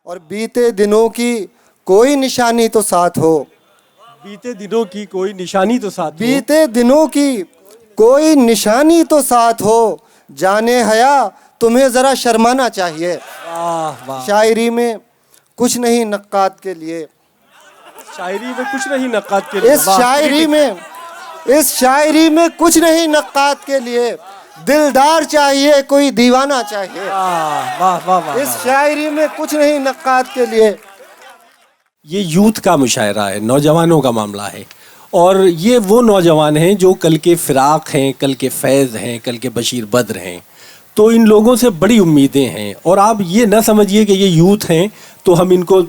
और बीते दिनों की कोई निशानी तो साथ हो। बीते दिनों की कोई निशानी तो साथ हो। बीते दिनों की कोई निशानी तो साथ हो। जाने हया तुम्हें जरा शर्माना चाहिए। वाह वाह। शायरी में कुछ नहीं नक्कात के लिए। शायरी में कुछ नहीं नक्कात के लिए। इस शायरी में कुछ नहीं नक्कात के लिए। दिलदार चाहिए कोई दीवाना चाहिए। वाह वाह वाह वाह। इस शायरी में कुछ नहीं नक्कात के लिए। ये यूथ का मुशायरा है, नौजवानों का मामला है। और ये वो नौजवान हैं जो कल के फिराक हैं, कल के फैज़ हैं, कल के बशीर बद्र हैं। तो इन लोगों से बड़ी उम्मीदें हैं। और आप ये ना समझिए कि ये यूथ हैं तो हम इनको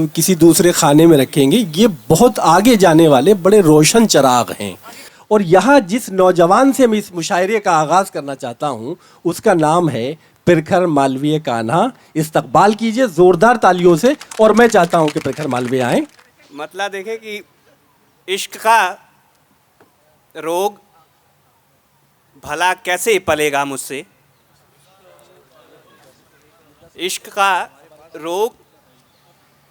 किसी दूसरे खाने में रखेंगे। ये बहुत आगे जाने वाले बड़े रोशन चिराग हैं। और यहाँ जिस नौजवान से मैं इस मुशायरे का आगाज़ करना चाहता हूँ उसका नाम है प्रखर मालवीय कान्हा। इस्तकबाल कीजिए ज़ोरदार तालियों से। और मैं चाहता हूँ कि प्रखर मालवीय आएँ। मतलब देखें कि इश्क का रोग भला कैसे पलेगा मुझसे। इश्क का रोग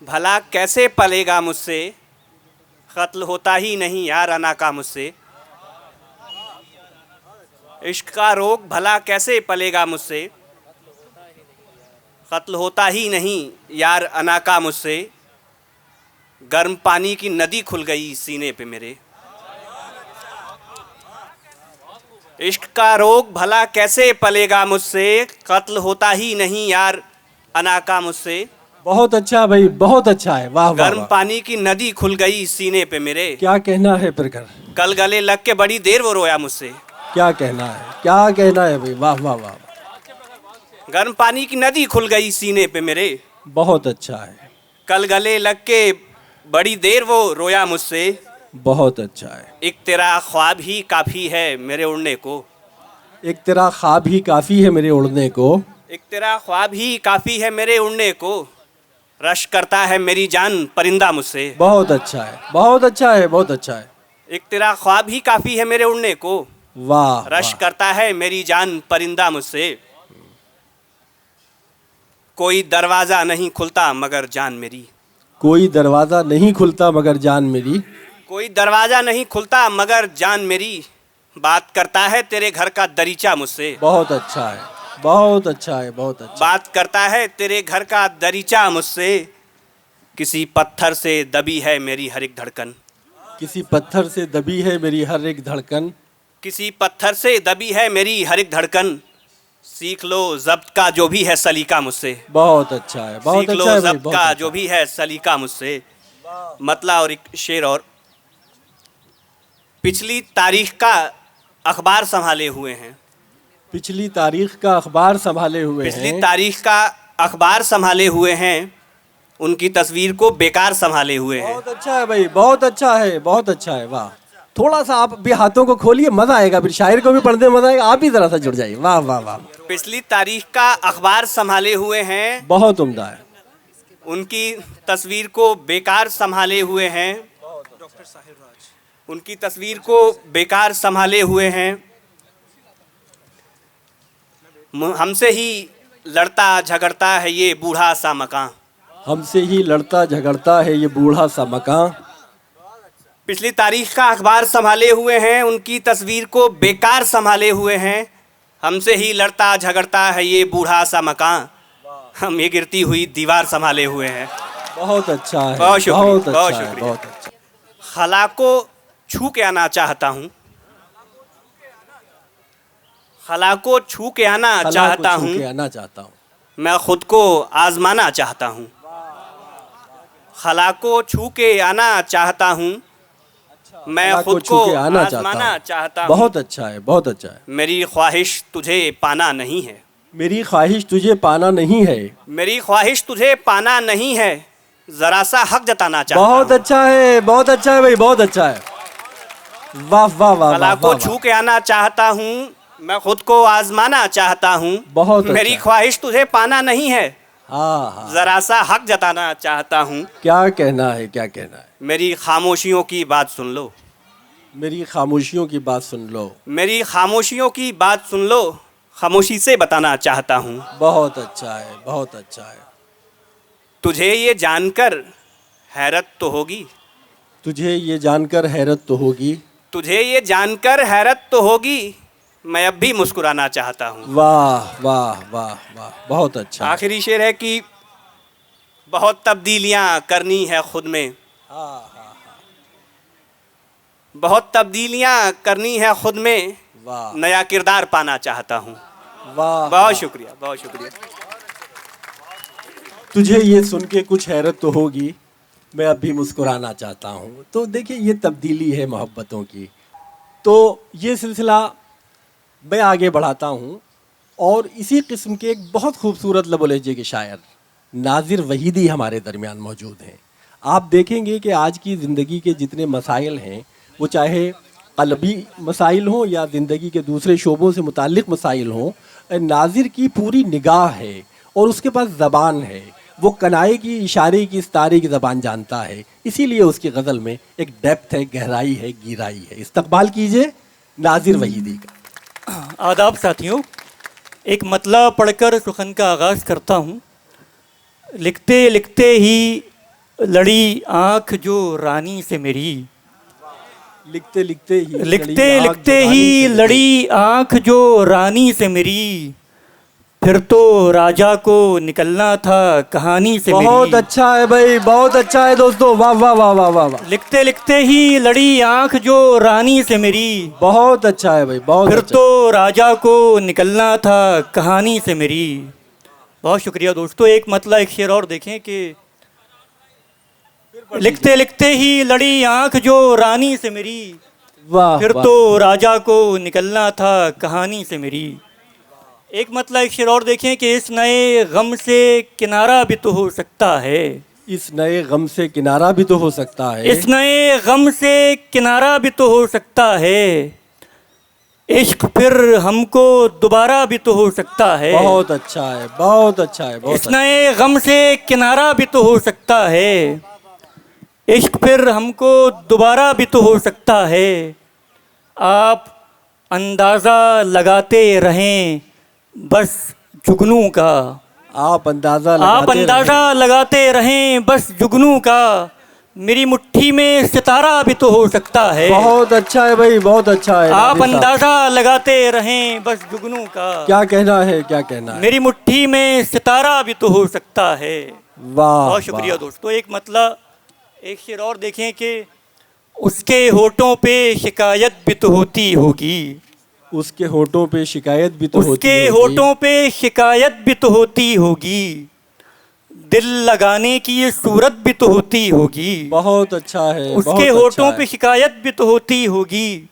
भला कैसे पलेगा मुझसे। क़त्ल होता ही नहीं यार अना का मुझसे। इश्क का रोग भला कैसे पलेगा मुझसे। क़त्ल होता ही नहीं यार अना का मुझसे। गर्म पानी की नदी खुल गई सीने पे मेरे। इश्क का रोग भला कैसे पलेगा मुझसे। क़त्ल होता ही नहीं यार अना का मुझसे। बहुत अच्छा भाई, बहुत अच्छा है। वाह वाह गर्म वाह। पानी की नदी खुल गई सीने पे मेरे। क्या कहना है प्रखर? कल गले लग के बड़ी देर वो रोया मुझसे। क्या कहना है, क्या कहना है भाई? वाह वाह वाह। गर्म पानी की नदी खुल गई सीने पे मेरे। बहुत अच्छा है, कल गले लग के बड़ी देर वो रोया मुझसे। बहुत अच्छा है। एक तेरा ख्वाब ही काफ़ी है मेरे उड़ने को। एक तेरा ख्वाब ही काफ़ी है मेरे उड़ने को। एक तेरा ख्वाब ही काफ़ी है मेरे उड़ने को। रश करता है मेरी जान परिंदा मुझसे। बहुत अच्छा है, बहुत अच्छा है, बहुत अच्छा है। एक तेरा ख्वाब ही काफ़ी है मेरे उड़ने को। वाह रश वाह। करता है मेरी जान परिंदा मुझसे। कोई दरवाज़ा नहीं खुलता मगर जान मेरी। कोई दरवाज़ा नहीं खुलता मगर जान मेरी। कोई दरवाज़ा नहीं खुलता मगर जान मेरी। बात करता है तेरे घर का दरीचा मुझसे। बहुत अच्छा है, बहुत अच्छा है, बहुत अच्छा। बात करता है तेरे घर का दरीचा मुझसे। किसी पत्थर से दबी है मेरी हर एक धड़कन। किसी पत्थर से दबी है मेरी हर एक धड़कन। किसी पत्थर से दबी है मेरी हर एक धड़कन। सीख लो ज़ब्त का जो भी है सलीका मुझसे। बहुत अच्छा है, बहुत सीख लो अच्छा है भाई, ज़ब्त बहुत का अच्छा। जो भी है सलीका मुझसे। मतला और एक शेर और। पिछली तारीख का अखबार संभाले हुए हैं। पिछली तारीख का अखबार संभाले हुए पिछली हैं। तारीख का अखबार संभाले हुए हैं। उनकी तस्वीर को बेकार संभाले हुए हैं। बहुत अच्छा है भाई, बहुत अच्छा है, बहुत अच्छा है। वाह। थोड़ा सा आप भी हाथों को खोलिए, मजा आएगा। फिर शायर को भी पढ़ने में मजा आएगा। आप भी जरा सा जुड़ जाइए। वाह वाह वाह। पिछली तारीख का अखबार संभाले हुए हैं। बहुत उम्दा है। उनकी तस्वीर को बेकार संभाले हुए हैं। उनकी तस्वीर को बेकार संभाले हुए हैं। हमसे ही लड़ता झगड़ता है ये बूढ़ा सा मकान। हमसे ही लड़ता झगड़ता है ये बूढ़ा सा मकान। पिछली तारीख का अखबार संभाले हुए हैं। उनकी तस्वीर को बेकार संभाले हुए हैं। हमसे ही लड़ता झगड़ता है ये बूढ़ा सा मकान। हम ये गिरती हुई दीवार संभाले हुए हैं। बहुत अच्छा है, बहुत शुक्रिया, बहुत बहुत अच्छा है, शुक्रिया। बहुत अच्छा। खला को छू के आना चाहता हूँ। खला को छू के आना चाहता छू हूँ। के आना चाहता हूँ। मैं खुद को आजमाना चाहता हूँ। खला को छू के आना चाहता हूँ। मैं अल्लाह खुद छू को के आना आजमाना चाहता हूँ। बहुत अच्छा है, बहुत अच्छा है। मेरी ख्वाहिश तुझे पाना नहीं है। मेरी ख्वाहिश तुझे पाना नहीं है। मेरी ख्वाहिश तुझे पाना नहीं है। जरा सा हक जताना चाहता बहुत हूँ। अच्छा है, बहुत अच्छा है भाई, बहुत अच्छा है। वाह वाह वाह। खला वाह, को वाह, छू वाह। के आना चाहता हूँ। मैं खुद को आजमाना चाहता हूँ। बहुत मेरी अच्छा। ख्वाहिश तुझे पाना नहीं है। हाँ हाँ। जरा सा हक जताना चाहता हूँ। क्या कहना है, क्या कहना है? मेरी खामोशियों की बात सुन लो। मेरी खामोशियों की बात सुन लो। मेरी खामोशियों की बात सुन लो। खामोशी से बताना चाहता हूँ। बहुत अच्छा है, बहुत अच्छा है। तुझे ये जानकर हैरत तो होगी, तुझे ये जानकर हैरत तो होगी, तुझे ये जानकर हैरत तो होगी, मैं अब भी मुस्कुराना चाहता हूँ। वाह वाह वाह वाह, बहुत अच्छा। आखिरी शेर है कि बहुत तब्दीलियाँ करनी है खुद में, बहुत तब्दीलियाँ करनी है खुद में, वाह नया किरदार पाना चाहता हूँ। वाह, बहुत शुक्रिया, बहुत शुक्रिया। तुझे ये सुन के कुछ हैरत तो होगी, मैं अब भी मुस्कुराना चाहता हूँ। तो देखिए ये तब्दीली है मोहब्बतों की। तो ये सिलसिला मैं आगे बढ़ाता हूँ और इसी किस्म के एक बहुत खूबसूरत लबो लहजे के शायर नाज़िर वहीदी हमारे दरमियान मौजूद हैं। आप देखेंगे कि आज की ज़िंदगी के जितने मसाइल हैं, वो चाहे क़ल्बी मसाइल हों या ज़िंदगी के दूसरे शोबों से मुताल्लिक़ मसाइल हों, नाज़िर की पूरी निगाह है और उसके पास ज़बान है। वो कनाए की, इशारे की, इस्तारे की ज़बान जानता है, इसीलिए उसकी गज़ल में एक डेप्थ है, गहराई है, गहराई है। इस्तक़बाल कीजिए नाज़िर वहीदी का। आदाब साथियों, एक मतला पढ़कर सुखन का आगाज़ करता हूँ। लिखते लिखते ही लड़ी आँख जो रानी से मेरी, लिखते लिखते ही लिखते लिखते ही लड़ी आँख जो रानी से मेरी, फिर तो राजा को निकलना था कहानी से मेरी। बहुत अच्छा है भाई, बहुत अच्छा है दोस्तों, वाह वाह वाह वाह वाह वाह। लिखते लिखते ही लड़ी आँख जो रानी से मेरी, बहुत अच्छा है भाई, बहुत फिर अच्छा। तो राजा को निकलना था कहानी से मेरी। बहुत शुक्रिया दोस्तों। एक मतला एक शेर और देखें कि लिखते लिखते ही लड़ी आँख जो रानी से मेरी, वाह फिर वाह। तो राजा को निकलना था कहानी से मेरी। एक मतला एक शेर और देखें कि इस नए गम से किनारा भी तो हो सकता है, इस नए गम से किनारा भी तो हो सकता है, इस नए गम से किनारा भी तो हो सकता है, इश्क फिर हमको दोबारा भी तो हो सकता है। बहुत अच्छा है, बहुत अच्छा है, बहुत इस नए गम से किनारा भी तो हो सकता है, इश्क फिर हमको दोबारा भी तो हो सकता है। आप अंदाज़ा लगाते रहें बस जुगनू का, आप अंदाज़ा आप अंदाज़ा लगाते रहें बस जुगनू का, मेरी मुट्ठी में सितारा भी तो हो सकता है। बहुत अच्छा है भाई, बहुत अच्छा है। आप नाज़िर साहब, अंदाज़ा लगाते रहें बस जुगनू का, क्या कहना है, क्या कहना है। मेरी मुट्ठी में सितारा भी तो हो सकता है। वाह, बहुत शुक्रिया वाह। दोस्तों। एक मतलब एक शेर और देखें कि उसके होठों पे शिकायत भी तो होती होगी, उसके होठों पे शिकायत भी तो होती उसके होगी। होठों पे शिकायत भी तो होती होगी, दिल लगाने की ये सूरत भी तो होती होगी। बहुत अच्छा है, उसके बहुत अच्छा होठों है। पे शिकायत भी तो होती होगी,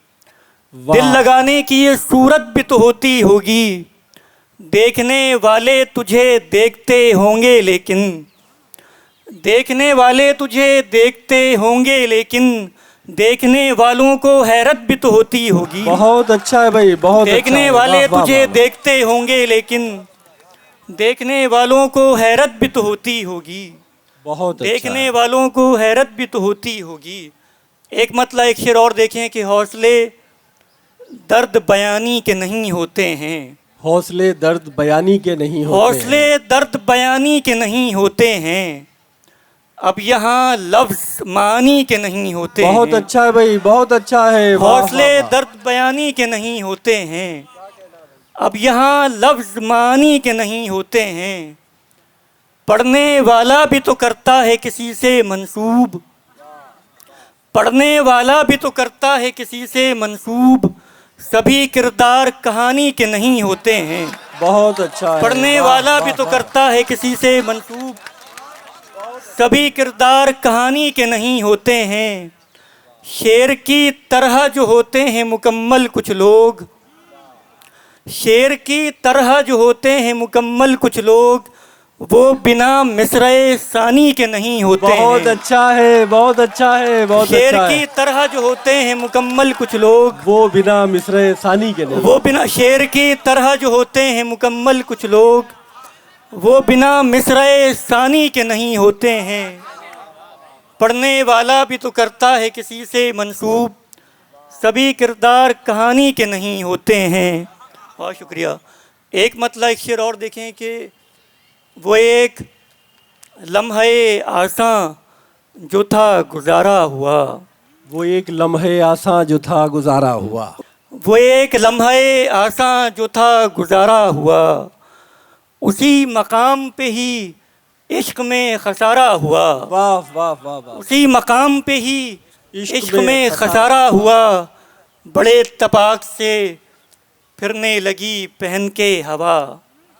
वाह। दिल लगाने की ये सूरत भी तो होती होगी, देखने वाले तुझे देखते होंगे लेकिन, देखने वाले तुझे देखते होंगे लेकिन, देखने वालों को हैरत भी तो होती होगी। बहुत अच्छा है भाई, बहुत अच्छा देखने है। वाले वाह, वाह, तुझे वाह, वाह। देखते होंगे लेकिन, देखने वालों को हैरत भी तो होती होगी, बहुत अच्छा देखने है। वालों को हैरत भी तो होती होगी। एक मतलब एक शेर और देखें कि हौसले दर्द बयानी के नहीं होते हैं, हौसले दर्द बयानी के नहीं होते हौसले हैं। दर्द बयानी के नहीं होते हैं, अब यहाँ लफ्ज़ मानी के नहीं होते बहुत हैं। अच्छा है भाई, बहुत अच्छा है। वाह, हौसले वाह, वाह। दर्द बयानी के नहीं होते हैं, अब यहाँ लफ्ज़ मानी के नहीं होते हैं, पढ़ने वाला भी तो करता है किसी से मंसूब, पढ़ने वाला भी तो करता है किसी से मंसूब, सभी किरदार कहानी के नहीं होते हैं। बहुत अच्छा है। पढ़ने वाह, वाला वाह, भी तो वाह। करता है किसी से मंसूब, सभी किरदार कहानी के नहीं होते हैं, शेर की तरह जो होते हैं मुकम्मल कुछ लोग, शेर की तरह जो होते हैं मुकम्मल कुछ लोग, वो बिना मिसरे सानी के नहीं होते हैं। बहुत अच्छा है, बहुत अच्छा है, बहुत शेर अच्छा की है। तरह जो होते हैं मुकम्मल कुछ लोग, वो बिना मिसरे सानी के नहीं। वो बिना शेर की तरह जो होते हैं मुकम्मल कुछ लोग, वो बिना मिसरे सानी के नहीं होते हैं, पढ़ने वाला भी तो करता है किसी से मंसूब, सभी किरदार कहानी के नहीं होते हैं। बहुत शुक्रिया। एक मतलब एक शेर और देखें कि वो एक लम्हे आसां जो था गुजारा हुआ। वो एक लम्हे आसा जो था गुजारा हुआ। वो एक लम्हे आसां जो था गुजारा हुआ। उसी मकाम पे ही इश्क में खसारा हुआ। वाह वाह वाह वाह। उसी मकाम पे ही इश्क इश्क में में खसारा खसारा हुआ। बड़े तपाक से फिरने लगी पहन के हवा।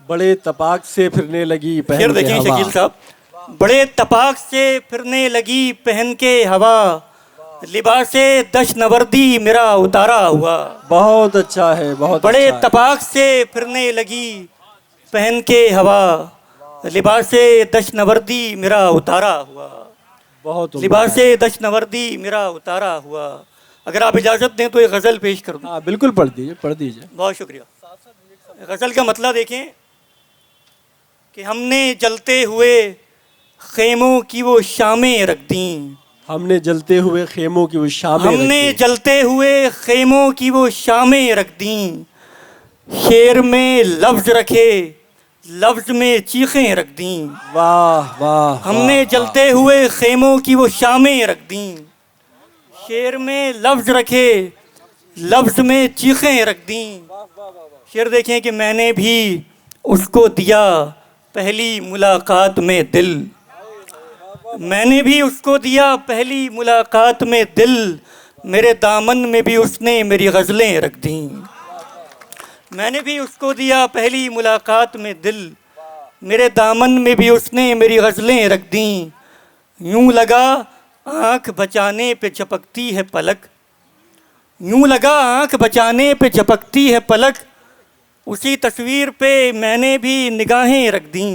बड़े तपाक से फिरने लगी फिर पहन के देखें हवा। शकील साहब, बड़े तपाक से फिरने लगी पहन के हवा। लिबासे दश नवर्दी मेरा उतारा हुआ। बहुत अच्छा है, बहुत बड़े अच्छा है। तपाक से फिरने लगी पहन के हवा। लिबासे दश नवर्दी मेरा उतारा हुआ। बहुत उम्दा लिबासे दश नवर्दी मेरा उतारा हुआ। अगर आप इजाज़त दें तो एक गज़ल पेश कर दूँ। हाँ बिल्कुल, पढ़ दीजिए पढ़ दीजिए। बहुत शुक्रिया। गज़ल का मतलब देखें कि हमने जलते हुए खेमों की वो शामें रख दी। हमने जलते हुए खेमों की वो शामें हमने रखी। जलते हुए खेमों की वो शामें रख दी। शेर में लफ्ज़ रखे, लफ्ज़ में चीखें रख दी। वाह वाह। हमने वाह, जलते हुए खेमों की वो शामें रख दी। शेर में लफ्ज़ रखे, लफ्ज़ में चीखें रख दी। शेर देखें कि मैंने भी उसको दिया पहली मुलाकात में दिल। मैंने भी उसको दिया पहली मुलाकात में दिल। मेरे दामन में भी उसने मेरी गज़लें रख दी। मैंने भी उसको दिया पहली मुलाकात में दिल। मेरे दामन में भी उसने मेरी गज़लें रख दी। यूं लगा आँख बचाने पे झपकती है पलक। यूं लगा आँख बचाने पे झपकती है पलक। उसी तस्वीर पे मैंने भी निगाहें रख दी।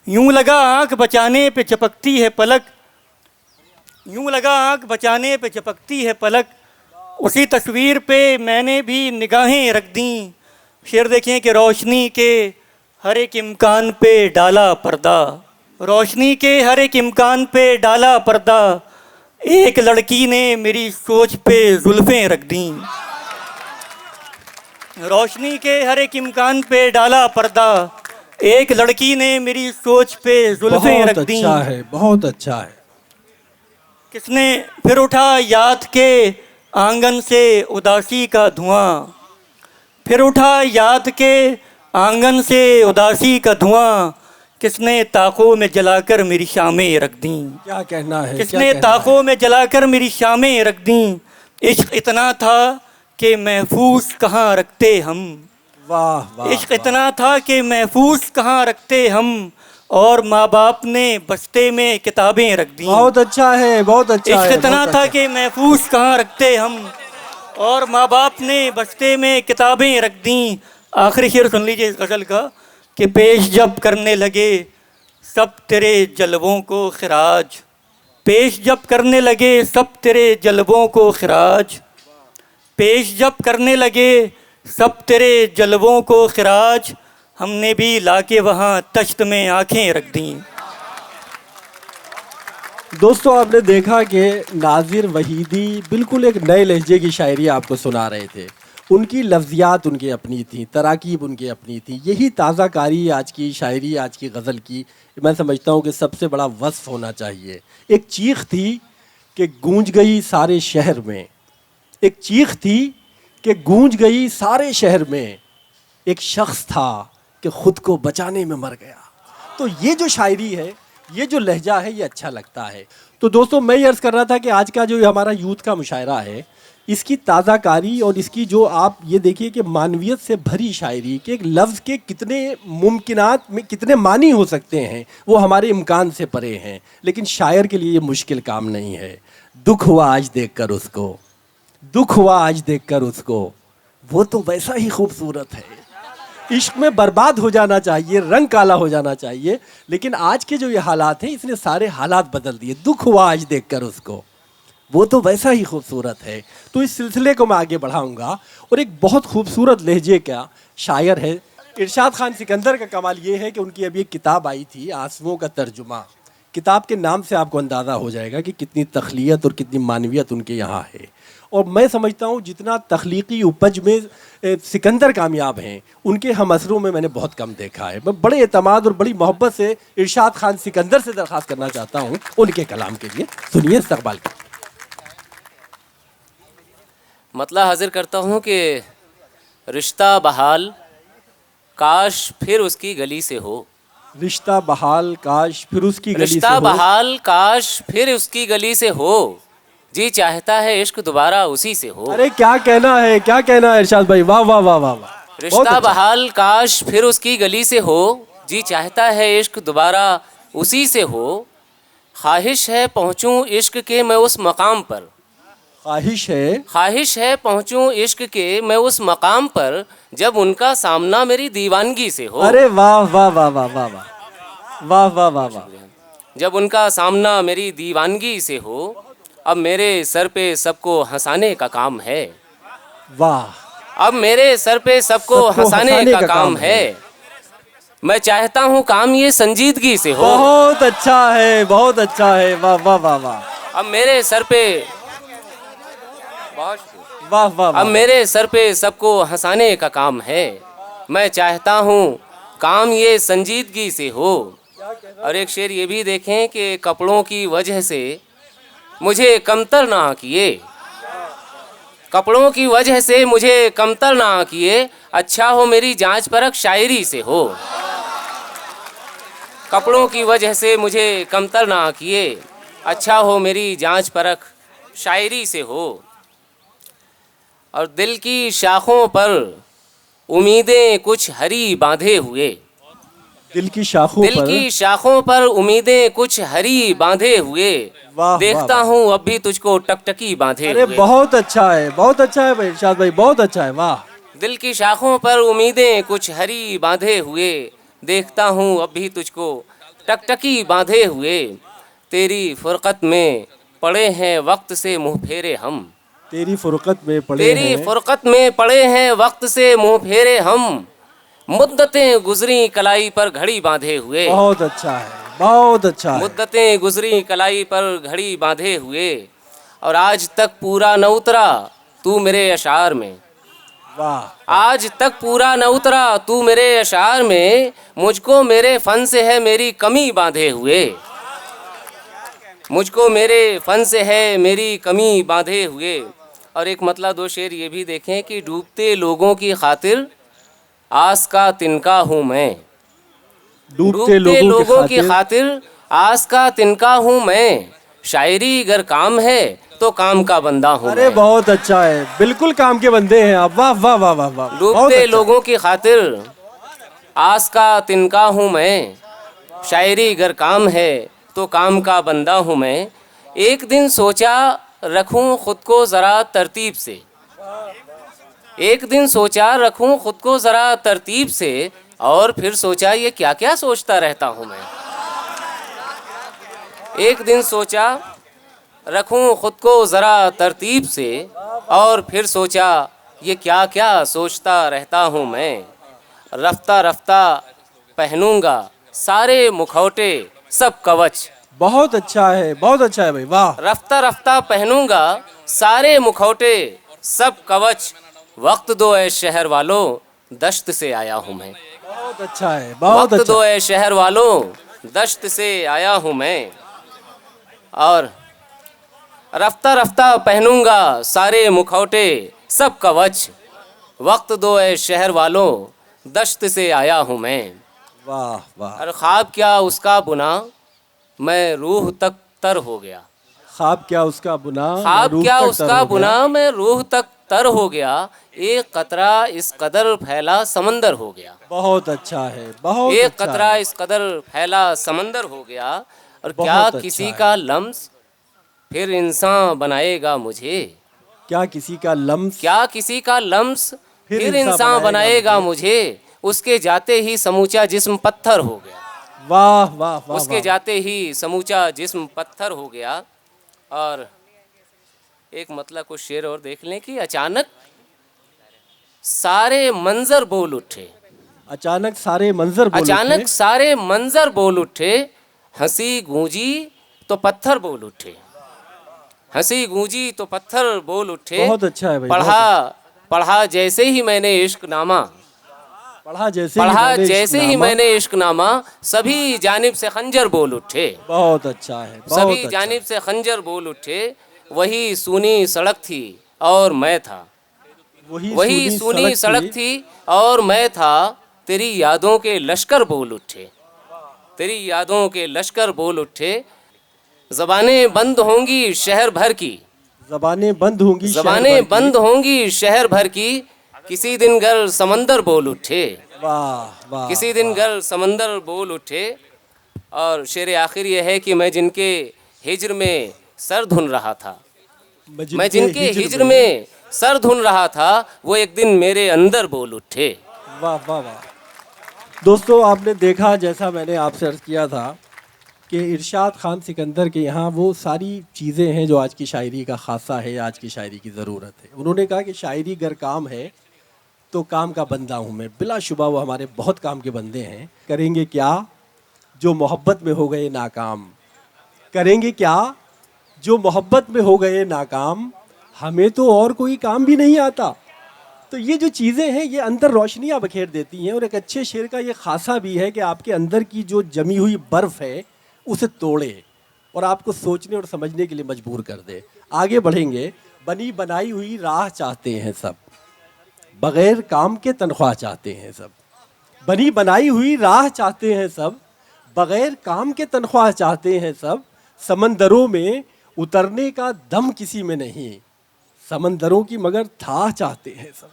यूं लगा आँख बचाने पे झपकती है पलक। यूं लगा आँख बचाने पे झपकती है पलक। उसी तस्वीर पे मैंने भी निगाहें रख दी। शेर देखें कि रोशनी के हर एक इम्कान पे डाला पर्दा। रोशनी के हर एक इम्कान पे डाला पर्दा। एक लड़की ने मेरी सोच पे जुल्फ़ें रख दी। रोशनी के हर एक इम्कान पे डाला पर्दा। एक लड़की ने मेरी सोच पे जुल्फ़ें बहुत रख दी। अच्छा है, बहुत अच्छा है। किसने फिर उठा याद के आंगन से उदासी का धुआं। फिर उठा याद के आंगन से उदासी का धुआं। किसने ताकों में जलाकर मेरी शामें रख दी। क्या कहना है, किसने क्या कहना ताकों में जलाकर मेरी शामें रख दी। इश्क इतना था कि महफूज कहाँ रखते हम। है। वाह वाह। इश्क इतना था कि महफूज कहाँ रखते हम। और माँ बाप ने बस्ते में किताबें रख दी। बहुत अच्छा है, बहुत अच्छा है। इश्क इतना बहुत था अच्छा। कि महफूज कहाँ रखते हम। और माँ बाप ने बस्ते में किताबें रख दी। आखिरी शेर सुन लीजिए इस गज़ल का कि पेश जब करने लगे सब तेरे जलवों को खिराज। पेश जब करने लगे सब तेरे जलवों को खिराज। पेश जब करने लगे सब तेरे जलवों को खिराज। हमने भी लाके वहाँ तश्त में आंखें रख दी। दोस्तों आपने देखा कि नाजिर वहीदी बिल्कुल एक नए लहजे की शायरी आपको सुना रहे थे। उनकी लफ्ज़ियात उनकी अपनी थी, तराकीब उनकी अपनी थी। यही ताज़ा कारी आज की शायरी, आज की गज़ल की मैं समझता हूँ कि सबसे बड़ा वस्फ़ होना चाहिए। एक चीख थी कि गूंज गई सारे शहर में। एक चीख थी कि गूंज गई सारे शहर में। एक शख्स था कि ख़ुद को बचाने में मर गया। तो ये जो शायरी है, ये जो लहजा है, ये अच्छा लगता है। तो दोस्तों मैं ये अर्ज़ कर रहा था कि आज का जो हमारा यूथ का मुशायरा है, इसकी ताज़ा कारी और इसकी जो आप ये देखिए कि मानवियत से भरी शायरी के एक लफ्ज़ के कितने मुमकिनात में कितने मानी हो सकते हैं, वो हमारे इम्कान से परे हैं। लेकिन शायर के लिए ये मुश्किल काम नहीं है। दुख हुआ आज देखकर उसको, दुख हुआ आज देखकर उसको, वो तो वैसा ही खूबसूरत है। इश्क में बर्बाद हो जाना चाहिए, रंग काला हो जाना चाहिए, लेकिन आज के जो ये हालात हैं इसने सारे हालात बदल दिए। दुख हुआ आज देखकर उसको, वो तो वैसा ही खूबसूरत है। तो इस सिलसिले को मैं आगे बढ़ाऊंगा और एक बहुत खूबसूरत लहजे का शायर है इरशाद खान सिकंदर। का कमाल ये है कि उनकी अभी एक किताब आई थी आंसुओं का तर्जुमा। किताब के नाम से आपको अंदाज़ा हो जाएगा कि कितनी तख्लीत और कितनी मानवियत उनके यहाँ है। और मैं समझता हूँ जितना तख्लीकी उपज में सिकंदर कामयाब हैं, उनके हम असरों में मैंने बहुत कम देखा है। मैं बड़े एतमाद और बड़ी मोहब्बत से इरशाद खान सिकंदर से दरख्वास्त करना चाहता हूँ उनके कलाम के लिए। सुनिए इस्तकबाल की। मतला हाजिर करता हूँ कि रिश्ता बहाल काश फिर उसकी गली से हो। रिश्ता बहाल काश फिर उसकी गली से रिश्ता हो। बहाल काश फिर उसकी गली से हो, जी चाहता है इश्क दोबारा उसी से हो। अरे क्या कहना है, क्या कहना है इरशाद भाई, वाह वाह वाह वाह वाह। बहुत रिश्ता अच्छा। बहाल काश फिर उसकी गली से हो, जी चाहता है इश्क दोबारा उसी से हो। ख्वाहिश है पहुँचूं इश्क के मैं उस मकाम पर, ख्वाहिश है पहुँचूं इश्क के मैं उस मकाम पर, जब उनका सामना मेरी दीवानगी से हो। अरे वाह वाह वाह वाह वाह वाह वाह वाह वाह वाह। जब उनका सामना मेरी दीवानगी से हो, अब मेरे सर पे सबको हंसाने का काम है। वाह। अब मेरे सर पे सबको हंसाने का काम है। मैं चाहता हूँ काम ये संजीदगी से हो। बहुत अच्छा है, बहुत अच्छा है, वाह वाह वाह वाह। अब मेरे सर पे वाह वाह वाह। अब मेरे सर पे सबको हंसाने का काम है। मैं चाहता हूँ काम ये संजीदगी से हो। और एक शेर ये भी देखें कि कपड़ों की वजह से मुझे कमतर ना किए, कपड़ों की वजह से मुझे कमतर ना किए, अच्छा हो मेरी जांच परख शायरी से हो। कपड़ों की वजह से मुझे कमतर ना किए, अच्छा हो मेरी जांच परख शायरी से हो। और दिल की शाखों पर उम्मीदें कुछ हरी बांधे हुए, दिल की शाखों दिल पर, की शाखों पर उम्मीदें कुछ हरी बांधे हुए, वाह, देखता वाह, हूँ अब भी तुझको टकटकी बांधे अरे हुए। बहुत अच्छा है, बहुत अच्छा है भाई इरशाद भाई, बहुत अच्छा है, वाह। दिल की शाखों पर उम्मीदें कुछ हरी बांधे हुए, देखता हूँ अब भी तुझको टकटकी बांधे हुए। तेरी फुरकत में पड़े हैं वक्त से मुँह फेरे हम, तेरी फुरकत में पड़े तेरी हैं, फुरकत में पड़े हैं वक्त से मुँह फेरे हम, मुद्दतें गुजरी कलाई पर घड़ी बांधे हुए। बहुत अच्छा है, बहुत अच्छा है। मुद्दतें गुजरी कलाई पर घड़ी बांधे हुए, और आज तक पूरा न उतरा तू मेरे अशार में, वाह। आज तक पूरा न उतरा तू मेरे अशार में, मुझको मेरे फन से है मेरी कमी बांधे हुए, मुझको मेरे फन से है मेरी कमी बांधे हुए। और एक मतला दो शेर ये भी देखें कि डूबते लोगों की खातिर आस का तिनका हूँ मैं, डूबते डूबते लोगों लोगों की की खातिर आस का तिनका हूँ मैं, शायरी अगर काम है तो काम का बंदा हूँ अरे मैं। बहुत अच्छा है, बिल्कुल काम के बंदे हैं आप, वाह वाह वाह वाह वाह। बहुत डूबते अच्छा। लोगों की खातिर आस का तिनका हूँ मैं, शायरी अगर काम है तो काम का बंदा हूँ मैं। एक दिन सोचा रखूं खुद को ज़रा तरतीब से, एक दिन सोचा रखूं खुद को ज़रा तरतीब से, और फिर सोचा ये क्या क्या सोचता रहता हूँ मैं। एक दिन सोचा रखूं खुद को ज़रा तरतीब से, और फिर सोचा ये क्या क्या सोचता रहता हूँ मैं। रफ्ता रफ्ता पहनूंगा सारे मुखौटे सब कवच, बहुत अच्छा है, बहुत अच्छा है भाई, वाह। रफ्ता रफ्ता पहनूंगा सारे मुखौटे सब कवच, वक्त दो ए शहर वालों दश्त से आया हूँ मैं। बहुत अच्छा है, बहुत वक्त अच्छा। दो ए शहर वालों दश्त से आया हूँ मैं। और रफ्ता रफ्ता पहनूंगा सारे मुखौटे सब कवच, वक्त दो ए शहर वालों दश्त से आया हूँ मैं। वाह वाह। और ख्वाब क्या उसका बुना मैं रूह तक तर हो गया, ख्वाब क्या उसका बुना, ख्वाब रूह क्या तक तर उसका हो बुना गया। मैं रूह तक तर हो गया, एक कतरा इस कदर फैला समंदर हो गया, बहुत अच्छा है, बहुत एक अच्छा कतरा है। इस कदर फैला समंदर हो गया। और बहुत क्या अच्छा किसी है। का लम्स फिर इंसान बनाएगा मुझे, क्या किसी का लम्स, क्या किसी का लम्स फिर फिर इंसान इंसान बनाएगा बनाएगा मुझे, उसके जाते ही समूचा जिस्म पत्थर हो गया, वाह वाह वाह। उसके वाह। जाते ही समूचा जिस्म पत्थर हो गया। और एक मतलब कुछ शेर और देख लें कि अचानक सारे मंजर बोल उठे, अचानक सारे मंजर बोल अचानक उठे। सारे मंजर बोल उठे, हंसी गूंजी तो पत्थर बोल उठे, हंसी गूंजी तो पत्थर बोल उठे। बहुत अच्छा है भाई, पढ़ा जैसे ही मैंने इश्क नामा, पढ़ा जैसे मैंने इश्क नामा, सभी जानिब से खंजर बोल उठे, बहुत अच्छा है, बहुत सभी अच्छा। जानिब से खंजर बोल उठे। वही सूनी सड़क थी और मैं था, वही सूनी सड़क थी और मैं था। तेरी यादों के लश्कर बोल उठे, तेरी यादों के लश्कर बोल उठे। ज़बानें बंद होंगी शहर भर की, ज़बानें बंद होंगी ज़बानें बंद होंगी शहर भर की। किसी दिन गर समंदर बोल उठे, वाह वाह। किसी दिन गर समंदर बोल उठे। और शेर आखिर ये है कि मैं जिनके हिज्र में सर धुन रहा था, मैं जिनके हिज्र में सर धुन रहा था, वो एक दिन मेरे अंदर बोल उठे। वाह वाह वाह। दोस्तों, आपने देखा जैसा मैंने आपसे अर्ज़ किया था कि इरशाद खान सिकंदर के यहाँ वो सारी चीज़ें हैं जो आज की शायरी का ख़ासा है, आज की शायरी की ज़रूरत है। उन्होंने कहा कि शायरी गर काम है तो काम का बंदा हूँ मैं। बिलाशुबा वो हमारे बहुत काम के बंदे हैं। करेंगे क्या जो मोहब्बत में हो गए नाकाम, करेंगे क्या जो मोहब्बत में हो गए नाकाम, हमें तो और कोई काम भी नहीं आता। तो ये जो चीज़ें हैं ये अंदर रोशनियाँ बखेर देती हैं। और एक अच्छे शेर का ये खासा भी है कि आपके अंदर की जो जमी हुई बर्फ़ है उसे तोड़े और आपको सोचने और समझने के लिए मजबूर कर दे। आगे बढ़ेंगे। बनी बनाई हुई राह चाहते हैं सब, बग़ैर काम के तनख्वाह चाहते हैं सब। बनी बनाई हुई राह चाहते हैं सब, बग़ैर काम के तनख्वाह चाहते हैं सब। समंदरों में उतरने का दम किसी में नहीं, समंदरों की मगर था चाहते हैं सब।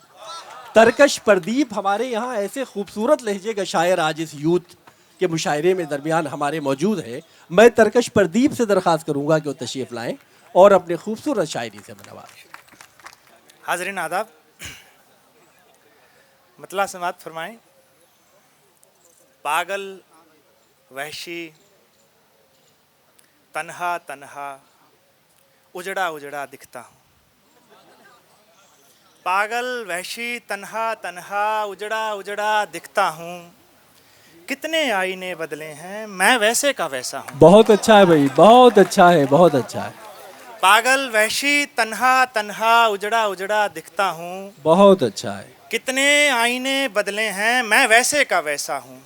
तरकश प्रदीप हमारे यहाँ ऐसे खूबसूरत लहजे का शायर आज इस यूथ के मुशायरे में दरमियान हमारे मौजूद है। मैं तरकश प्रदीप से दरख्वास्त करूँगा कि वो तशरीफ़ लाएँ और अपने खूबसूरत शायरी से नवाज़ें। हाज़रीन आदाब, मतला समात फरमाएं। पागल वहशी तन्हा तन्हा उजड़ा उजड़ा दिखता हूँ, पागल वहशी तन्हा तन्हा उजड़ा उजड़ा दिखता हूँ। कितने आईने बदले हैं, मैं वैसे का वैसा हूँ। बहुत अच्छा है भाई, बहुत अच्छा है, बहुत अच्छा है। पागल वहशी तन्हा तन्हा उजड़ा उजड़ा दिखता हूँ, बहुत अच्छा है। कितने आईने बदले हैं, मैं वैसे का वैसा हूँ।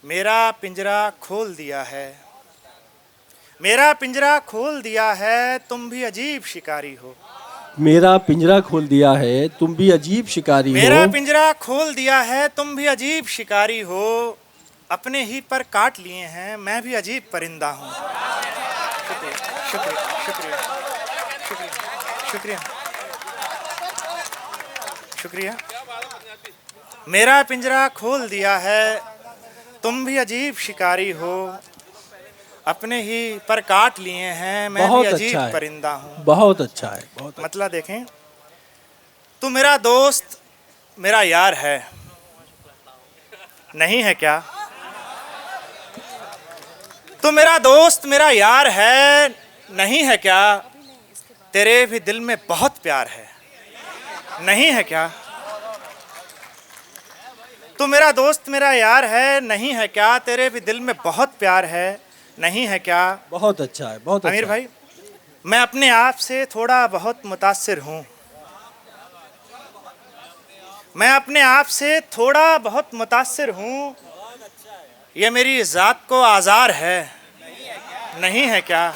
मेरा पिंजरा खोल दिया है, मेरा पिंजरा खोल दिया है, तुम भी अजीब शिकारी हो। मेरा पिंजरा खोल दिया है, तुम भी अजीब शिकारी हो। मेरा पिंजरा खोल दिया है, तुम भी अजीब शिकारी हो। अपने ही पर काट लिए हैं, मैं भी अजीब परिंदा हूँ। शुक्रिया शुक्रिया शुक्रिया शुक्रिया शुक्रिया शुक्रिया। मेरा पिंजरा खोल दिया है, तुम भी अजीब शिकारी हो। अपने ही पर काट लिए हैं, मैं भी अजीब परिंदा हूँ। बहुत अच्छा है, बहुत अच्छा। मतलब देखें, तू मेरा दोस्त मेरा यार है, नहीं है क्या? तू मेरा दोस्त मेरा यार है, नहीं है क्या? तेरे भी दिल में बहुत प्यार है, नहीं है क्या? तू मेरा दोस्त मेरा यार है, नहीं है क्या? तेरे भी दिल में बहुत प्यार है, नहीं है क्या? बहुत अच्छा है, बहुत अच्छा। अमीर भाई, मैं अपने आप से थोड़ा बहुत मुतासिर हूँ, मैं अपने आप से थोड़ा बहुत मुतासिर हूँ। ये मेरी ज़ात को आज़ार है, नहीं है क्या?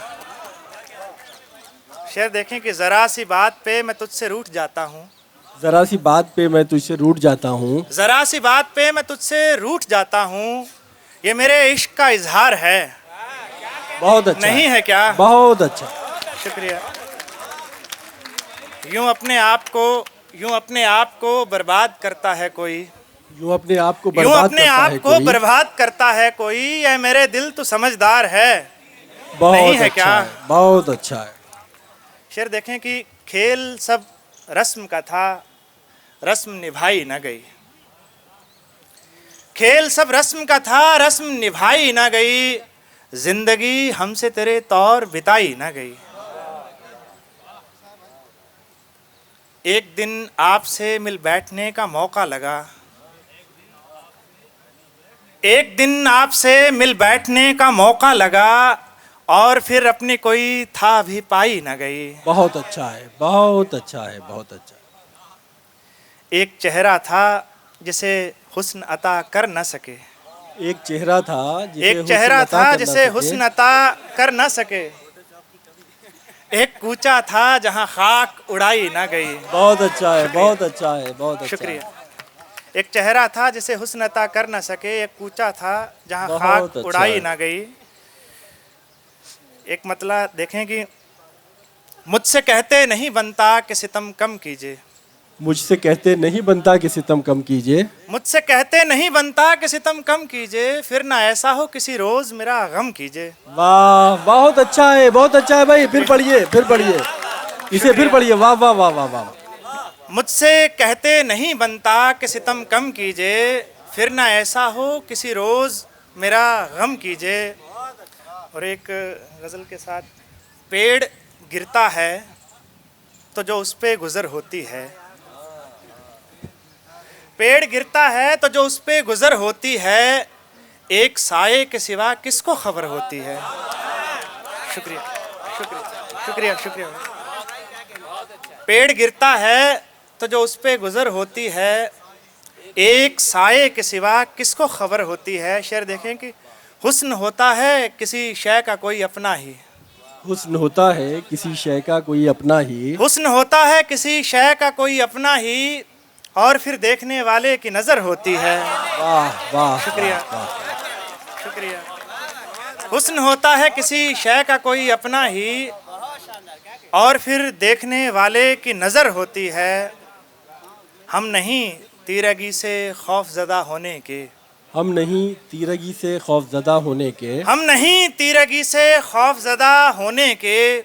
शेर देखें कि ज़रा सी बात पे मैं तुझसे रूठ जाता हूँ, ज़रा सी बात पे मैं तुझसे रूठ जाता हूँ, ज़रा सी बात पे मैं तुझसे रूठ जाता हूँ। ये मेरे इश्क का इजहार है, बहुत अच्छा नहीं है क्या? बहुत अच्छा। शुक्रिया। यूं अपने आप को बर्बाद करता है कोई, यूं अपने आप को बर्बाद करता है कोई। यह मेरे दिल तो समझदार है, बहुत नहीं है अच्छा क्या? है, बहुत अच्छा है। शेर देखें कि खेल सब रस्म का था, रस्म निभाई न गई। खेल सब रस्म का था, रस्म निभाई न गई। जिंदगी हमसे तेरे तौर बिताई न गई। एक दिन आपसे मिल बैठने का मौका लगा, एक दिन आपसे मिल बैठने का मौका लगा और फिर अपनी कोई था भी पाई न गई। बहुत अच्छा है, बहुत अच्छा है, बहुत अच्छा। एक चेहरा था जिसे हुस्न अता कर न सके। एक चेहरा था एक चेहरा था जिसे हुस्न अता कर न सके। एक कूचा था जहां खाक उड़ाई ना गई। बहुत अच्छा है, बहुत अच्छा है, बहुत अच्छा। शुक्रिया। एक चेहरा था जिसे हुस्न अता कर न सके, एक कूचा था जहां बहुत खाक अच्छा उड़ाई है। ना गई। एक मतलब देखें कि मुझसे कहते नहीं बनता कि सितम कम कीजिए। मुझसे कहते नहीं बनता कि सितम कम कीजिए। मुझसे कहते नहीं बनता कि सितम कम कीजिए, फिर ना ऐसा हो किसी रोज मेरा गम कीजिए। वाह, बहुत अच्छा है, बहुत अच्छा है भाई। फिर पढ़िए, फिर पढ़िए, इसे फिर पढ़िए। वाह वाह वाह वाह वाह। मुझसे कहते नहीं बनता कि सितम कम कीजिए, फिर ना ऐसा हो किसी रोज मेरा गम कीजिए। और एक गजल के साथ, पेड़ गिरता है तो जो उस पे गुजर होती है, पेड़ गिरता है तो जो उस पे गुजर होती है, एक साये के सिवा किसको खबर होती है। शुक्रिया शुक्रिया शुक्रिया शुक्रिया। पेड़ गिरता है तो जो उस पे गुजर होती है, एक साये के सिवा किसको खबर होती है। शेर देखें कि हुस्न होता है किसी शय का कोई अपना ही। हुस्न होता है किसी शय का कोई अपना ही। हुस्न होता है किसी शय का कोई अपना ही, और फिर देखने वाले की नजर होती है। वाह वाह, शुक्रिया वाह। शुक्रिया। हुस्न होता है किसी शय का कोई अपना ही, और फिर देखने वाले की नजर होती है। हम नहीं तीरगी से खौफजदा होने के। हम नहीं तीरगी से खौफजदा होने के। हम नहीं तीरगी से खौफजदा होने के,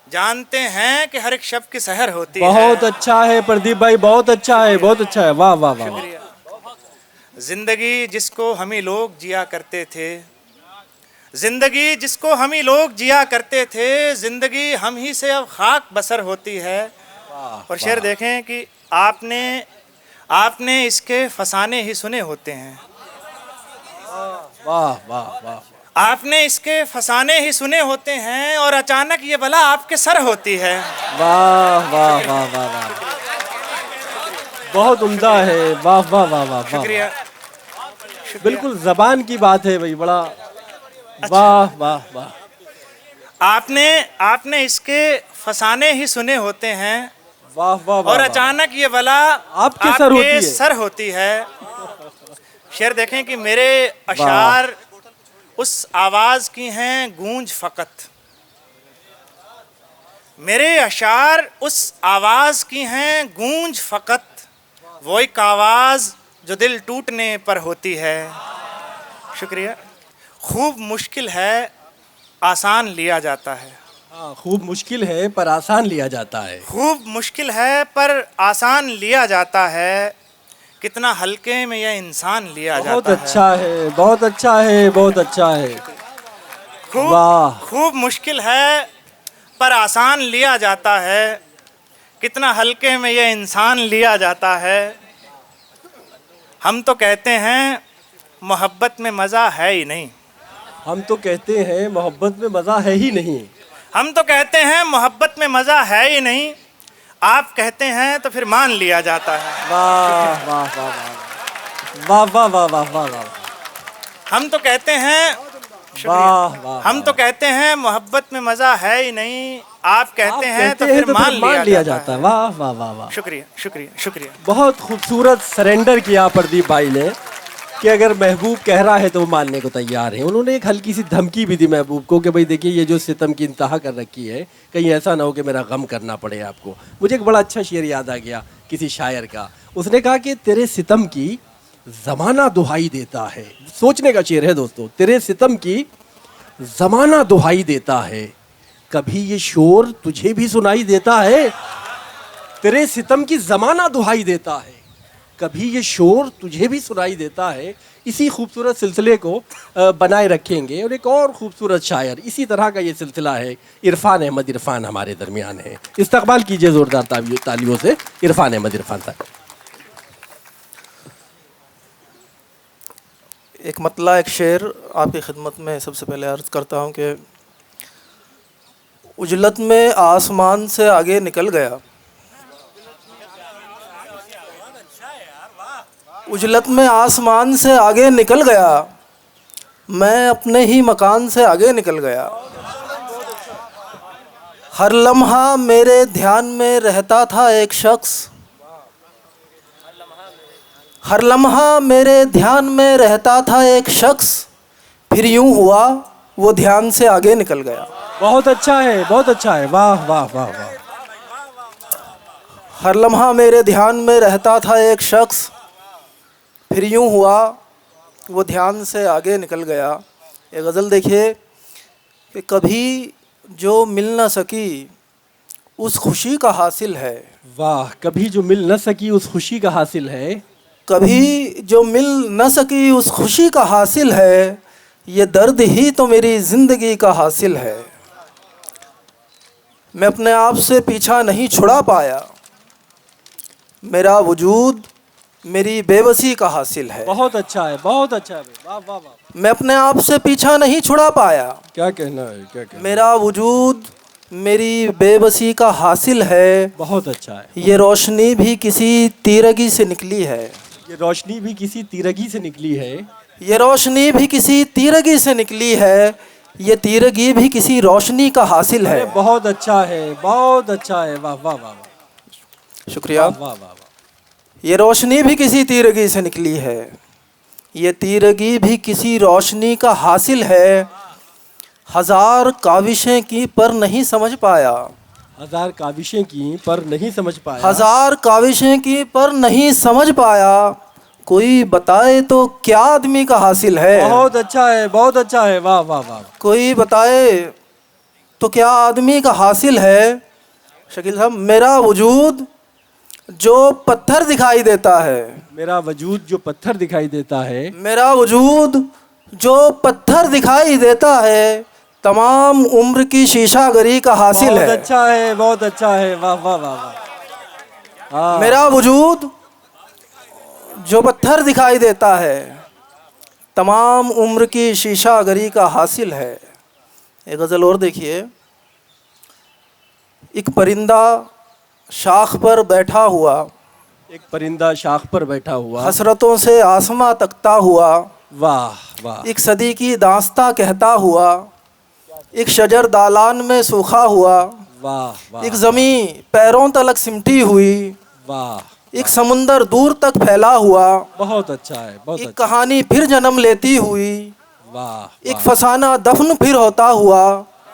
जानते हैं कि हर एक शब की सहर होती है। बहुत अच्छा है प्रदीप भाई, बहुत अच्छा है, बहुत अच्छा है। वाह वाह वाह। जिंदगी जिसको हम ही लोग जिया करते थे, जिंदगी जिसको हम ही लोग जिया करते थे, जिंदगी हम ही से अब खाक बसर होती है। और शेर देखें कि आपने इसके फसाने ही सुने होते हैं। वाह वाह वाह। आपने इसके फसाने ही सुने होते हैं, और अचानक ये बला आपके सर होती है। वाह वाह वाह वाह वाह, बहुत उम्दा है। वाह वाह वाह वाह। शुक्रिया। बिल्कुल जबान की बात है भाई, बड़ा। वाह वाह वाह। आपने इसके फसाने ही सुने होते हैं, वाह वाह। और अचानक ये बला आपके सर होती है। शेर देखें कि मेरे अशार उस आवाज की हैं गूंज फकत। मेरे अशार उस आवाज की हैं गूंज फकत, वो एक आवाज जो दिल टूटने पर होती है। शुक्रिया। खूब मुश्किल है आसान लिया जाता है। हाँ, खूब मुश्किल है पर आसान लिया जाता है। खूब मुश्किल है पर आसान लिया जाता है, कितना हल्के में यह इंसान लिया जाता है। बहुत अच्छा है, बहुत अच्छा है, बहुत अच्छा है। वाह। खूब मुश्किल है पर आसान लिया जाता है, कितना हल्के में यह इंसान लिया जाता है। हम तो कहते हैं मोहब्बत में मज़ा है ही नहीं। हम तो कहते हैं मोहब्बत में मज़ा है ही नहीं। हम तो कहते हैं मोहब्बत में मज़ा है ही नहीं, आप कहते हैं तो फिर मान लिया जाता है। वाह वाह वाह वाह वाह वाह वाह वाह वाह वाह। हम तो कहते हैं, वाह वाह, हम तो कहते हैं मोहब्बत में मज़ा है ही नहीं, आप कहते हैं तो फिर मान लिया जाता है। वाह वाह वाह वाह। शुक्रिया शुक्रिया शुक्रिया। बहुत खूबसूरत सरेंडर किया प्रदीप भाई ने कि अगर महबूब कह रहा है तो वो मानने को तैयार है। उन्होंने एक हल्की सी धमकी भी दी महबूब को कि भाई देखिए ये जो सितम की इंतहा कर रखी है, कहीं ऐसा ना हो कि मेरा गम करना पड़े आपको। मुझे एक बड़ा अच्छा शेर याद आ गया किसी शायर का। उसने कहा कि तेरे सितम की ज़माना दुहाई देता है। सोचने का शेर है दोस्तों। तेरे सितम की ज़माना दुहाई देता है, कभी ये शोर तुझे भी सुनाई देता है। तेरे सितम की ज़माना दुहाई देता है, कभी ये शोर तुझे भी सुनाई देता है। इसी खूबसूरत सिलसिले को बनाए रखेंगे। और एक और खूबसूरत शायर, इसी तरह का ये सिलसिला है। इरफान अहमद इरफान हमारे दरमियान है। इस्तकबाल कीजिए ज़ोरदार तालियों से इरफान अहमद इरफान साहब। एक मतला एक शेर आपकी खिदमत में सबसे पहले अर्ज़ करता हूँ कि उजलत में आसमान से आगे निकल गया, उजलत में आसमान से आगे निकल गया, मैं अपने ही मकान से आगे निकल गया। हर लम्हा मेरे ध्यान में रहता था एक शख्स, हर लम्हा मेरे ध्यान में रहता था एक शख्स, फिर यूं हुआ वो ध्यान से आगे निकल गया। बहुत अच्छा है, बहुत अच्छा है, वाह वाह वाह वाह। हर लम्हा मेरे ध्यान में रहता था एक शख्स, फिर यूं हुआ वो ध्यान से आगे निकल गया। ये गज़ल देखिए कि कभी जो मिल न सकी उस खुशी का हासिल है, वाह, कभी जो मिल न सकी उस खुशी का हासिल है, कभी जो मिल न सकी उस खुशी का हासिल है, ये दर्द ही तो मेरी ज़िंदगी का हासिल है। मैं अपने आप से पीछा नहीं छुड़ा पाया, मेरा वजूद मेरी बेबसी का हासिल है। बहुत अच्छा है, बहुत अच्छा है, वाह वाह वाह। मैं अपने आप से पीछा नहीं छुड़ा पाया, क्या कहना है, क्या कहना मेरा वजूद मेरी बेबसी का हासिल है। बहुत अच्छा है। ये रोशनी भी किसी तीरगी से निकली है, ये रोशनी भी किसी तीरगी से निकली है, ये रोशनी भी किसी तीरगी से निकली है, ये तीरगी भी किसी रोशनी का हासिल है। बहुत अच्छा है, बहुत अच्छा है, वाह वाह वाह वाह। शुक्रिया। वाह वाह वाह। ये रोशनी भी किसी तीरगी से निकली है, ये तीरगी भी किसी रोशनी का हासिल है। हजार काविशें की पर नहीं समझ पाया, हजार काविशें की पर नहीं समझ पाया, हजार काविशें की पर नहीं समझ पाया, कोई बताए तो क्या आदमी का हासिल है। बहुत अच्छा है, बहुत अच्छा है, वाह वाह वाह। कोई बताए तो क्या आदमी का हासिल है। शकील साहब, मेरा वजूद जो पत्थर दिखाई देता है, मेरा वजूद जो पत्थर दिखाई देता है, मेरा वजूद जो पत्थर दिखाई देता है, तमाम उम्र की शीशागरी का हासिल बहुत है। अच्छा है, बहुत अच्छा है, वाह वाह वाह वाह। हाँ। मेरा वजूद जो पत्थर दिखाई देता है, तमाम उम्र की शीशागरी का हासिल है। एक गज़ल और देखिए। एक परिंदा शाख पर बैठा हुआ, एक परिंदा शाख पर बैठा हुआ, हसरतों से आसमां तकता हुआ, वाह वाह। एक सदी की दास्तां कहता हुआ, एक शजर दालान में सूखा हुआ, वाह वाह। एक ज़मीं पैरों तलक सिमटी हुई, वाह। एक समुंदर दूर तक फैला हुआ, बहुत अच्छा है, बहुत एक अच्छा। कहानी फिर जन्म लेती हुई, वाह। एक फसाना दफन फिर होता हुआ,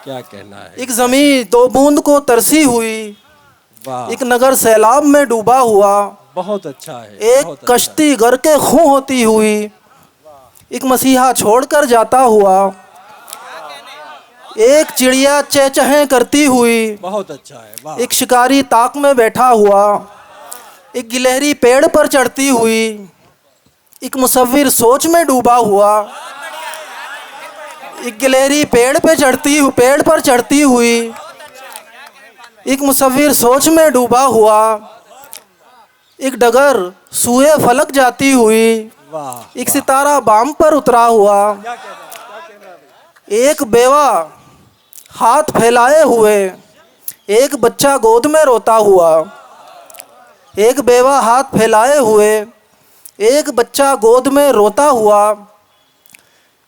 क्या कहना है। एक ज़मीं दो बूंद को तरसी हुई, वाह। एक नगर सैलाब में डूबा हुआ, बहुत अच्छा है। एक कश्ती घर के खूं होती हुई, एक मसीहा छोड़कर जाता हुआ, एक चिड़िया चहचहें करती हुई, बहुत अच्छा है, वाह। एक शिकारी ताक में बैठा हुआ, एक गिलहरी पेड़ पर चढ़ती हुई, एक मुसव्विर सोच में डूबा हुआ, एक गिलहरी पेड़ पर चढ़ती हुई, एक मुसव्विर सोच में डूबा हुआ, एक डगर सूए फलक जाती हुई, वाह। एक सितारा बाम पर उतरा हुआ, एक बेवा हाथ फैलाए हुए, एक बच्चा गोद में रोता हुआ, एक बेवा हाथ फैलाए हुए, एक बच्चा गोद में रोता हुआ,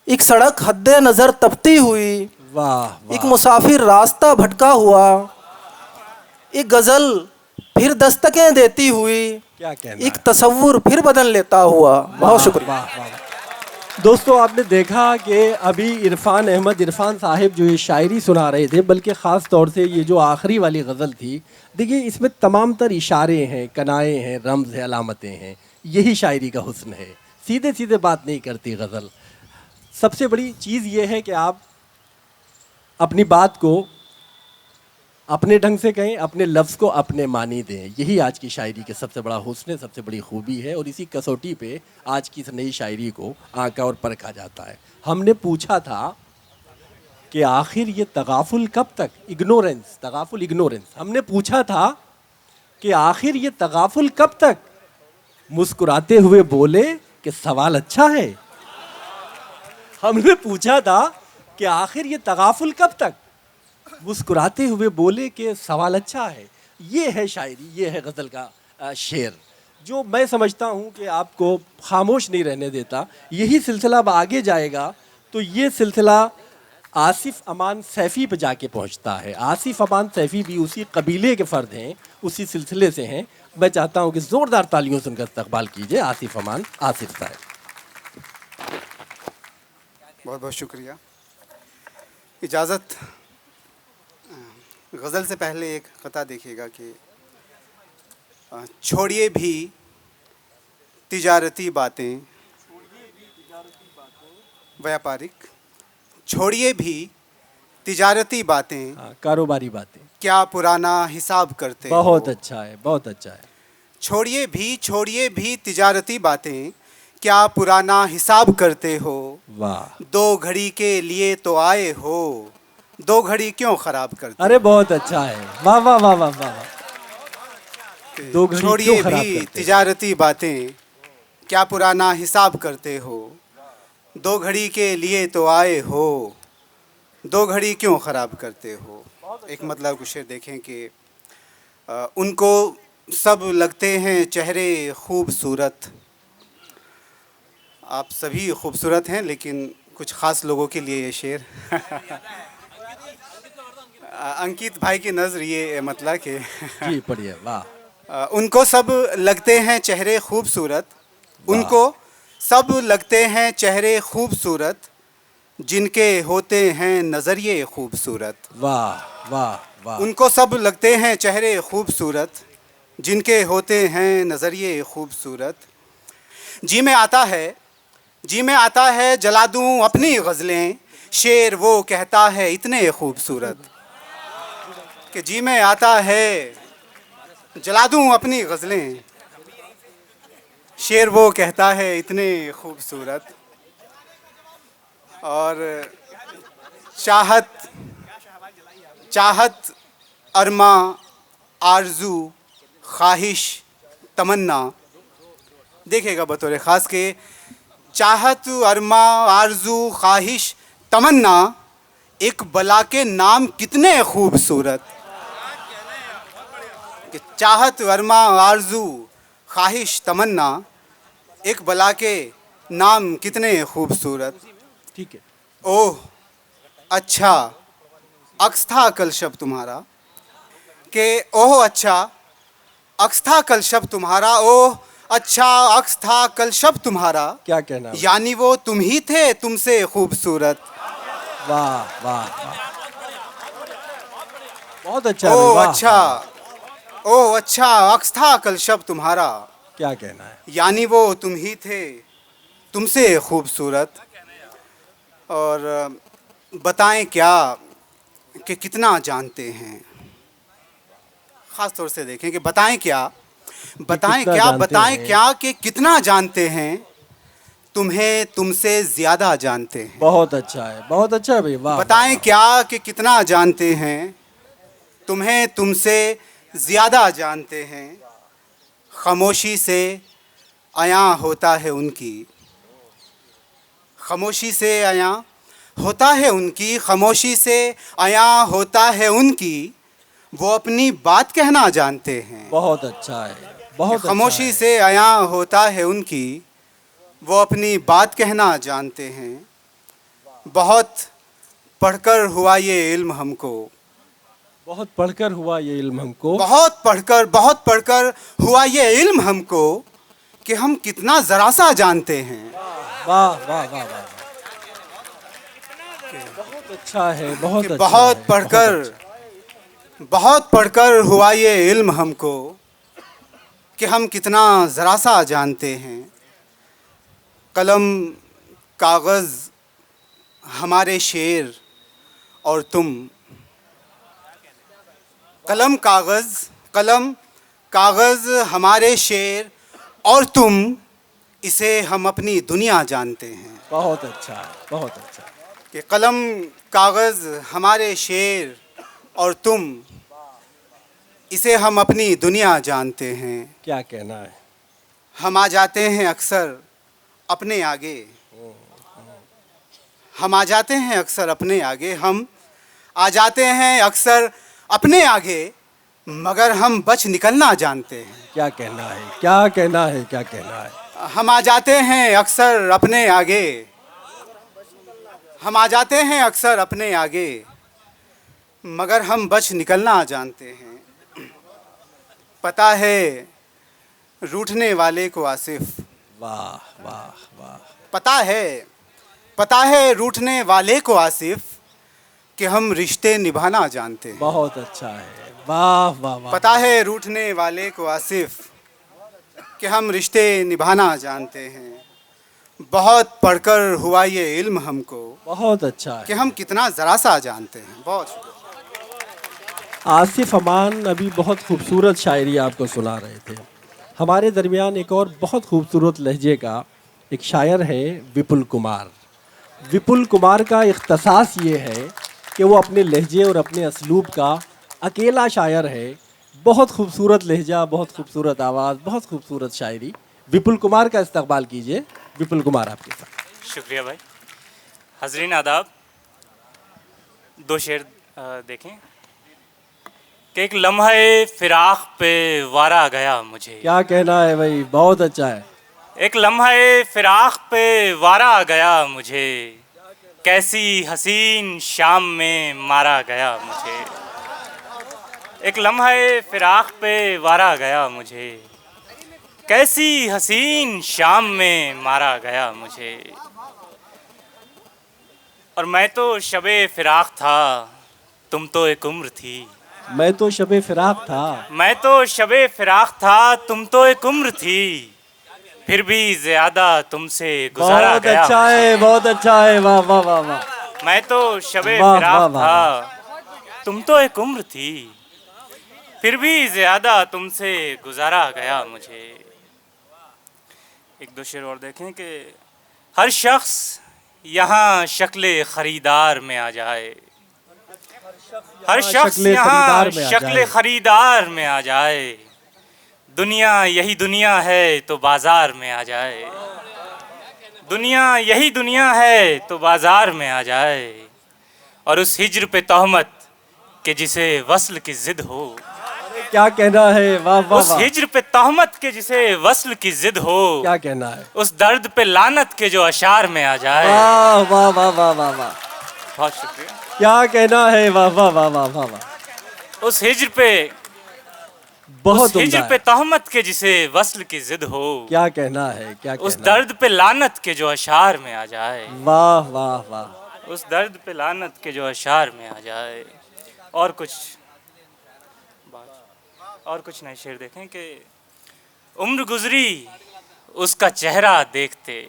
एक सड़क हद्दे नज़र तपती हुई, वाह। एक मुसाफिर रास्ता भटका हुआ, एक गज़ल फिर दस्तकें देती हुई, क्या कहना एक तसव्वुर फिर बदल लेता हुआ। बहुत शुक्रिया। वाह वाह। दोस्तों, आपने देखा कि अभी इरफान साहिब जो ये शायरी सुना रहे थे, बल्कि ख़ास तौर से ये जो आखिरी वाली गज़ल थी, देखिए इसमें तमाम तर इशारे हैं, कनाए हैं, रम्ज़ हैं, अलामतें हैं। यही शायरी का हुस्न है, सीधे सीधे बात नहीं करती गज़ल। सबसे बड़ी चीज़ ये है कि आप अपनी बात को अपने ढंग से कहें, अपने लफ्ज़ को अपने मानी दें। यही आज की शायरी के सबसे बड़ा हुस्न है, सबसे बड़ी खूबी है, और इसी कसौटी पे आज की इस नई शायरी को आंका और परखा जाता है। हमने पूछा था कि आखिर ये तगाफुल कब तक, इग्नोरेंस, हमने पूछा था कि आखिर ये तगाफुल कब तक, मुस्कुराते हुए बोले कि सवाल अच्छा है। हमने पूछा था कि आखिर ये तगाफुल कब तक? मुस्कुराते हुए बोले कि सवाल अच्छा है। ये है शायरी, ये है गज़ल का शेर, जो मैं समझता हूँ कि आपको खामोश नहीं रहने देता। यही सिलसिला अब आगे जाएगा तो ये सिलसिला आसिफ अमान सैफ़ी पे जाके पहुँचता है। आसिफ अमान सैफ़ी भी उसी कबीले के फ़र्द हैं, उसी सिलसिले से हैं। मैं चाहता हूँ कि ज़ोरदार तालियों से उनका इस्तक़बाल कीजिए आसिफ अमान, आसिफ साहब। बहुत बहुत शुक्रिया। इजाज़त, गज़ल से पहले एक क़ता देखिएगा कि छोड़िए भी तिजारती बातें, व्यापारिक, छोड़िए भी तिजारती बातें, कारोबारी बातें, क्या पुराना हिसाब करते हो। बहुत अच्छा है, बहुत अच्छा है। छोड़िए भी तिजारती बातें, क्या पुराना हिसाब करते हो। वाह, 2 घड़ी के लिए तो आए हो, 2 घड़ी क्यों खराब करते। अरे बहुत अच्छा है, वाह वाह वाह वाह वाह। 2 घड़ी छोड़िए क्यों खराब भी करते? तिजारती बातें, क्या पुराना हिसाब करते हो। 2 घड़ी के लिए तो आए हो, 2 घड़ी क्यों खराब करते हो। एक मतलब कुछ शेर देखें कि उनको सब लगते हैं चेहरे खूबसूरत। आप सभी खूबसूरत हैं, लेकिन कुछ ख़ास लोगों के लिए ये शेर अंकित भाई की नज़र ये मतलब कि जी पढ़िए, वाह। उनको सब लगते हैं चेहरे खूबसूरत, उनको सब लगते हैं चेहरे खूबसूरत, जिनके होते हैं नज़रिए खूबसूरत। वाह वाह वाह। उनको सब लगते हैं चेहरे खूबसूरत, जिनके होते हैं नज़रिए खूबसूरत। जी में आता है जला दूँ अपनी गज़लें, शेर वो कहता है इतने खूबसूरत। कि जी में आता है जला दूँ अपनी गज़लें, शेर वो कहता है इतने खूबसूरत। और चाहत अरमा आरज़ू ख्वाहिश तमन्ना, देखिएगा बतौर ख़ास के चाहत अरमा आरज़ू ख्वाहिश तमन्ना, एक बला के नाम कितने खूबसूरत। कि चाहत अरमा आरज़ू ख्वाहिश तमन्ना, एक बला के नाम कितने खूबसूरत। ठीक है। ओह अच्छा अक्स था कल शब तुम्हारा, कि ओह अच्छा अक्स था कल शब तुम्हारा, ओह अच्छा अक्स था कल शब तुम्हारा, क्या कहना है? यानी वो तुम ही थे तुमसे खूबसूरत। वाह वाह वाह, बहुत अच्छा है, ओह वाह, अच्छा, ओह अच्छा अक्स था कल शब तुम्हारा, क्या कहना है? यानी वो तुम ही थे तुमसे खूबसूरत। और बताएं क्या कि कितना जानते हैं, ख़ास तौर से देखें कि बताएं क्या कि कितना जानते हैं, तुम्हें तुमसे ज़्यादा जानते हैं। बहुत अच्छा है, बहुत अच्छा है भाई, वाह। बताएं क्या कि कितना जानते हैं, तुम्हें तुमसे ज़्यादा जानते हैं। खामोशी से आया होता है उनकी, खामोशी से आया होता है उनकी, खामोशी से आया होता है उनकी, वो अपनी बात कहना जानते हैं। बहुत अच्छा है, बहुत खामोशी अच्छा से आया होता है उनकी, वो अपनी बात कहना जानते हैं। बहुत पढ़कर हुआ ये इल्म हमको, बहुत पढ़कर हुआ ये इल्म हमको, बहुत पढ़कर हुआ ये इल्म हमको, कि हम कितना ज़रा सा जानते हैं। वाह वाह वाह वाह, बहुत अच्छा है, बहुत अच्छा बहुत है, पढ़कर बहुत अच्छा। बहुत पढ़कर हुआ ये इल्म हमको, कि हम कितना ज़रा सा जानते हैं। कलम कागज़ हमारे शेर और तुम, कलम कागज़ हमारे शेर और तुम, इसे हम अपनी दुनिया जानते हैं। बहुत अच्छा है, बहुत अच्छा। कि कलम कागज़ हमारे शेर और तुम, इसे हम अपनी दुनिया जानते हैं। क्या कहना है? हम आ जाते हैं अक्सर अपने आगे, हम आ जाते हैं अक्सर अपने आगे, हम आ जाते हैं अक्सर अपने आगे, मगर हम बच निकलना जानते हैं। क्या कहना है, क्या कहना है, क्या कहना है। हम आ जाते हैं अक्सर अपने आगे, हम आ जाते हैं अक्सर अपने आगे, मगर हम बच निकलना जानते हैं। पता है रूठने वाले को आसिफ, वाह वाह वाह। पता है रूठने वाले को आसिफ कि हम रिश्ते निभाना जानते हैं। बहुत अच्छा है, वाह वाह वाह। पता है रूठने वाले को आसिफ कि हम रिश्ते निभाना जानते हैं। बहुत पढ़कर हुआ ये इल्म हमको बहुत अच्छा है कि हम कितना ज़रा सा जानते हैं। बहुत शुक्रिया। आसिफ अमान अभी बहुत खूबसूरत शायरी आपको सुना रहे थे। हमारे दरमियान एक और बहुत खूबसूरत लहजे का एक शायर है विपुल कुमार। विपुल कुमार का इख्तिसास ये है कि वो अपने लहजे और अपने असलूब का अकेला शायर है। बहुत खूबसूरत लहजा, बहुत खूबसूरत आवाज़, बहुत खूबसूरत शायरी। विपुल कुमार का इस्तकबाल कीजिए। विपुल कुमार आपके साथ। शुक्रिया भाई। हजरीन आदाब, दो शेर देखें कि एक लम्हे फिराक पे वारा गया मुझे। क्या कहना है भाई, बहुत अच्छा है। एक लम्हे फिराक पे वारा गया मुझे, कैसी हसीन शाम में मारा गया मुझे। एक लम्हे फिराक पे वारा गया मुझे, कैसी हसीन शाम में मारा गया मुझे। और मैं तो शबे फिराक था, तुम तो एक उम्र थी। मैं तो शबे फिराक था, मैं तो शबे फिराक था, तुम तो एक उम्र थी, फिर भी ज्यादा तुमसे गुजारा बहुत गया अच्छा मुझे। है, बहुत अच्छा है, वाह वाह वाह वाह। मैं तो शबे वाह, फिराक वाह, वाह, था, तुम तो एक उम्र थी, फिर भी ज्यादा तुमसे गुजारा गया मुझे। एक दो शेर और देखें कि हर शख्स यहाँ शक्ल खरीदार में आ जाए, हर शख्स शक्ल यहाँ खरीदार में आ शक्ल जाए। खरीदार में आ जाए। दुनिया यही दुनिया है तो बाजार में आ जाए। दुनिया यही दुनिया है तो बाजार में आ जाए। और उस हिज्र पे तहमत के जिसे वस्ल की जिद हो। क्या कहना है, वाह वाह उस वाह। हिज्र पे तहमत के जिसे वस्ल की जिद हो। क्या कहना है, उस दर्द पे लानत के जो अशार में आ जाए। वाह वाह वाह वाह वाह वाह। बहुत शुक्रिया। क्या कहना है, वाह वाह वाह वाह वाह वाह। उस हिज्र पे बहुत उस हिज्र उम्दा पे है। तहमत के जिसे वस्ल की जिद हो। क्या कहना है, क्या उस कहना है। दर्द पे लानत के जो अशार में आ जाए। वाह वाह वाह। उस दर्द पे लानत के जो अशार में आ जाए। और कुछ नए शेर देखें कि उम्र गुजरी उसका चेहरा देखते,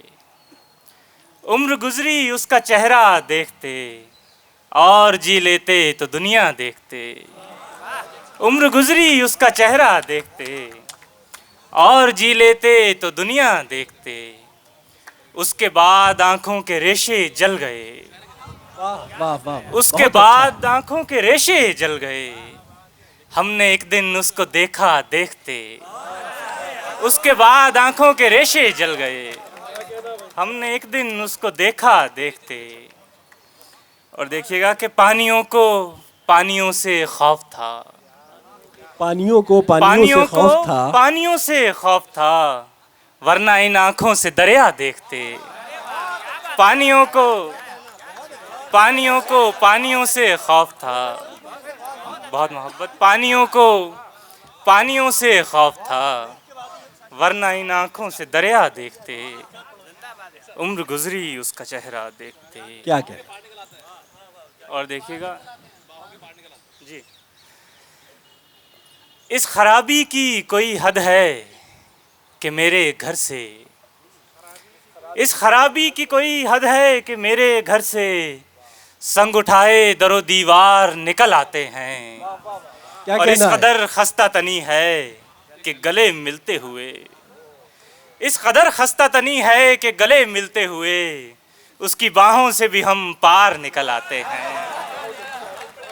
उम्र गुजरी उसका चेहरा देखते, और जी लेते तो दुनिया देखते। उम्र गुजरी उसका चेहरा देखते, और जी लेते तो दुनिया देखते। उसके बाद आंखों के रेशे जल गए, वाह वाह वाह। उसके बाद आंखों के रेशे जल गए। हमने एक दिन उसको देखा देखते, उसके बाद आंखों के रेशे जल गए। हमने एक दिन उसको देखा देखते। और देखिएगा कि पानियों को पानियों से खौफ था, पानियों को पानियों से खौफ था, पानियों से खौफ था, वरना इन आंखों से दरिया देखते। पानियों को पानियों से खौफ था, बहुत मोहब्बत। पानियों को पानियों से खौफ था, वरना इन आंखों से दरिया देखते। उम्र गुजरी उसका चेहरा देखते। क्या कह। और देखिएगा जी, इस खराबी की कोई हद है कि मेरे घर से, इस खराबी की कोई हद है कि मेरे घर से संग उठाए दरो दीवार निकल आते हैं। क्या और इस कहना है? कदर खस्ता तनी है कि गले मिलते हुए, इस कदर खस्ता तनी है कि गले मिलते हुए उसकी बाहों से भी हम पार निकल आते हैं।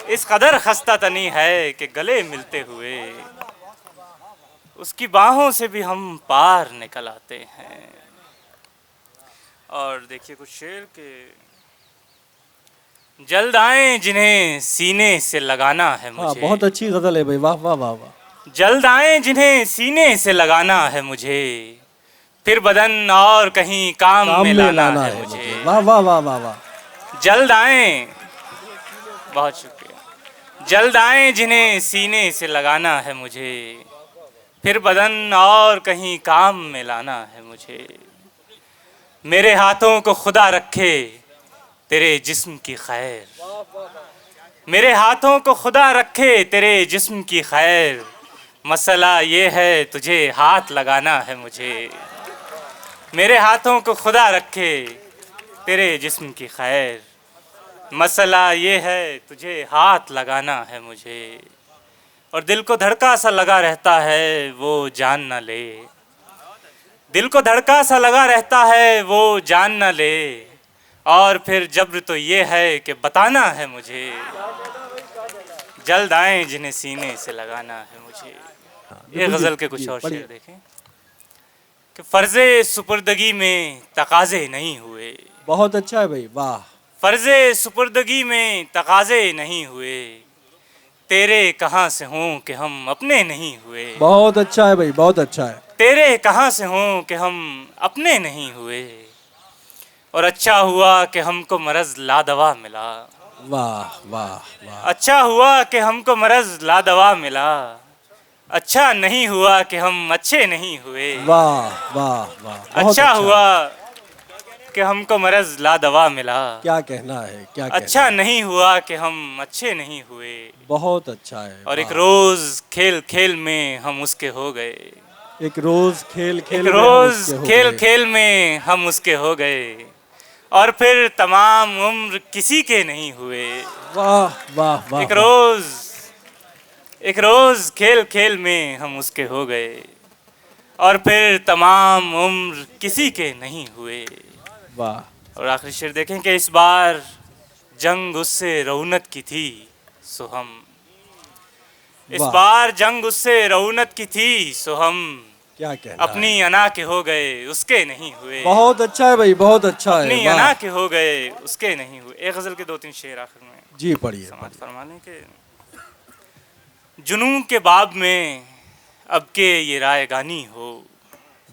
इस कदर खस्ता तनी है कि गले मिलते हुए उसकी बाहों से भी हम पार निकल आते हैं। और देखिए कुछ शेर के जल्द आए जिन्हें सीने से लगाना है हाँ, मुझे। बहुत अच्छी गजल है भाई, वाह वाह वाह वाह। जल्द आए जिन्हें सीने से लगाना है मुझे, फिर बदन और कहीं काम में लाना है मुझे। वाह वाह वाह वाह वाह। जल्द आए, बहुत शुक्रिया। जल्द आए जिन्हें सीने से लगाना है मुझे, फिर बदन और कहीं काम में लाना है मुझे। मेरे हाथों को खुदा रखे तेरे जिस्म की खैर, मेरे हाथों को खुदा रखे तेरे जिस्म की खैर, मसला ये है तुझे हाथ लगाना है मुझे। मेरे हाथों को खुदा रखे तेरे जिस्म की खैर, मसला ये है तुझे हाथ लगाना है मुझे। और दिल को धड़का सा लगा रहता है वो जान न ले, दिल को धड़का सा लगा रहता है वो जान न ले, और फिर जब्र तो ये है कि बताना है मुझे। जल्द आए जिन्हें सीने से लगाना है मुझे। ये गज़ल के कुछ और शेर देखें कि फ़र्ज़े सुपुर्दगी में तकाज़े नहीं हुए। बहुत अच्छा है भाई, वाह। फ़र्ज़े सुपुर्दगी में तकाज़े नहीं हुए, तेरे कहाँ से हों कि हम अपने नहीं हुए। बहुत अच्छा है भाई, बहुत अच्छा है। तेरे कहाँ से हों कि हम अपने नहीं हुए, और अच्छा हुआ कि हमको मरज़ लादवा मिला। वाह वाह वाह। अच्छा हुआ कि हमको मरज़ लादवा मिला, अच्छा नहीं हुआ कि हम अच्छे नहीं हुए। वाह वाह वाह। अच्छा हुआ कि हमको मरज़ लादवा मिला, क्या कहना है, क्या अच्छा नहीं हुआ कि हम अच्छे नहीं हुए। बहुत अच्छा है। और एक रोज़ खेल खेल में हम उसके हो गए, एक रोज खेल खेल एक रोज़ खेल खेल में हम उसके हो गए, और फिर तमाम उम्र किसी के नहीं हुए। वाह वाह वाह। एक रोज़ खेल खेल में हम उसके हो गए, और फिर तमाम उम्र किसी के नहीं हुए। वाह। और आखिरी शेर देखें कि इस बार जंग उससे रौनक की थी सो हम, इस बार जंग उससे रौनक की थी सो हम, क्या कहना अपनी अना के हो गए उसके नहीं हुए। बहुत अच्छा है भाई, बहुत अच्छा है। अपनी अना के हो गए उसके नहीं हुए। एक गज़ल के 2-3 शेर आखिर में जी पढ़िए। समाप्त फरमा लें कि जुनू के बाब में अब के ये रायगानी हो,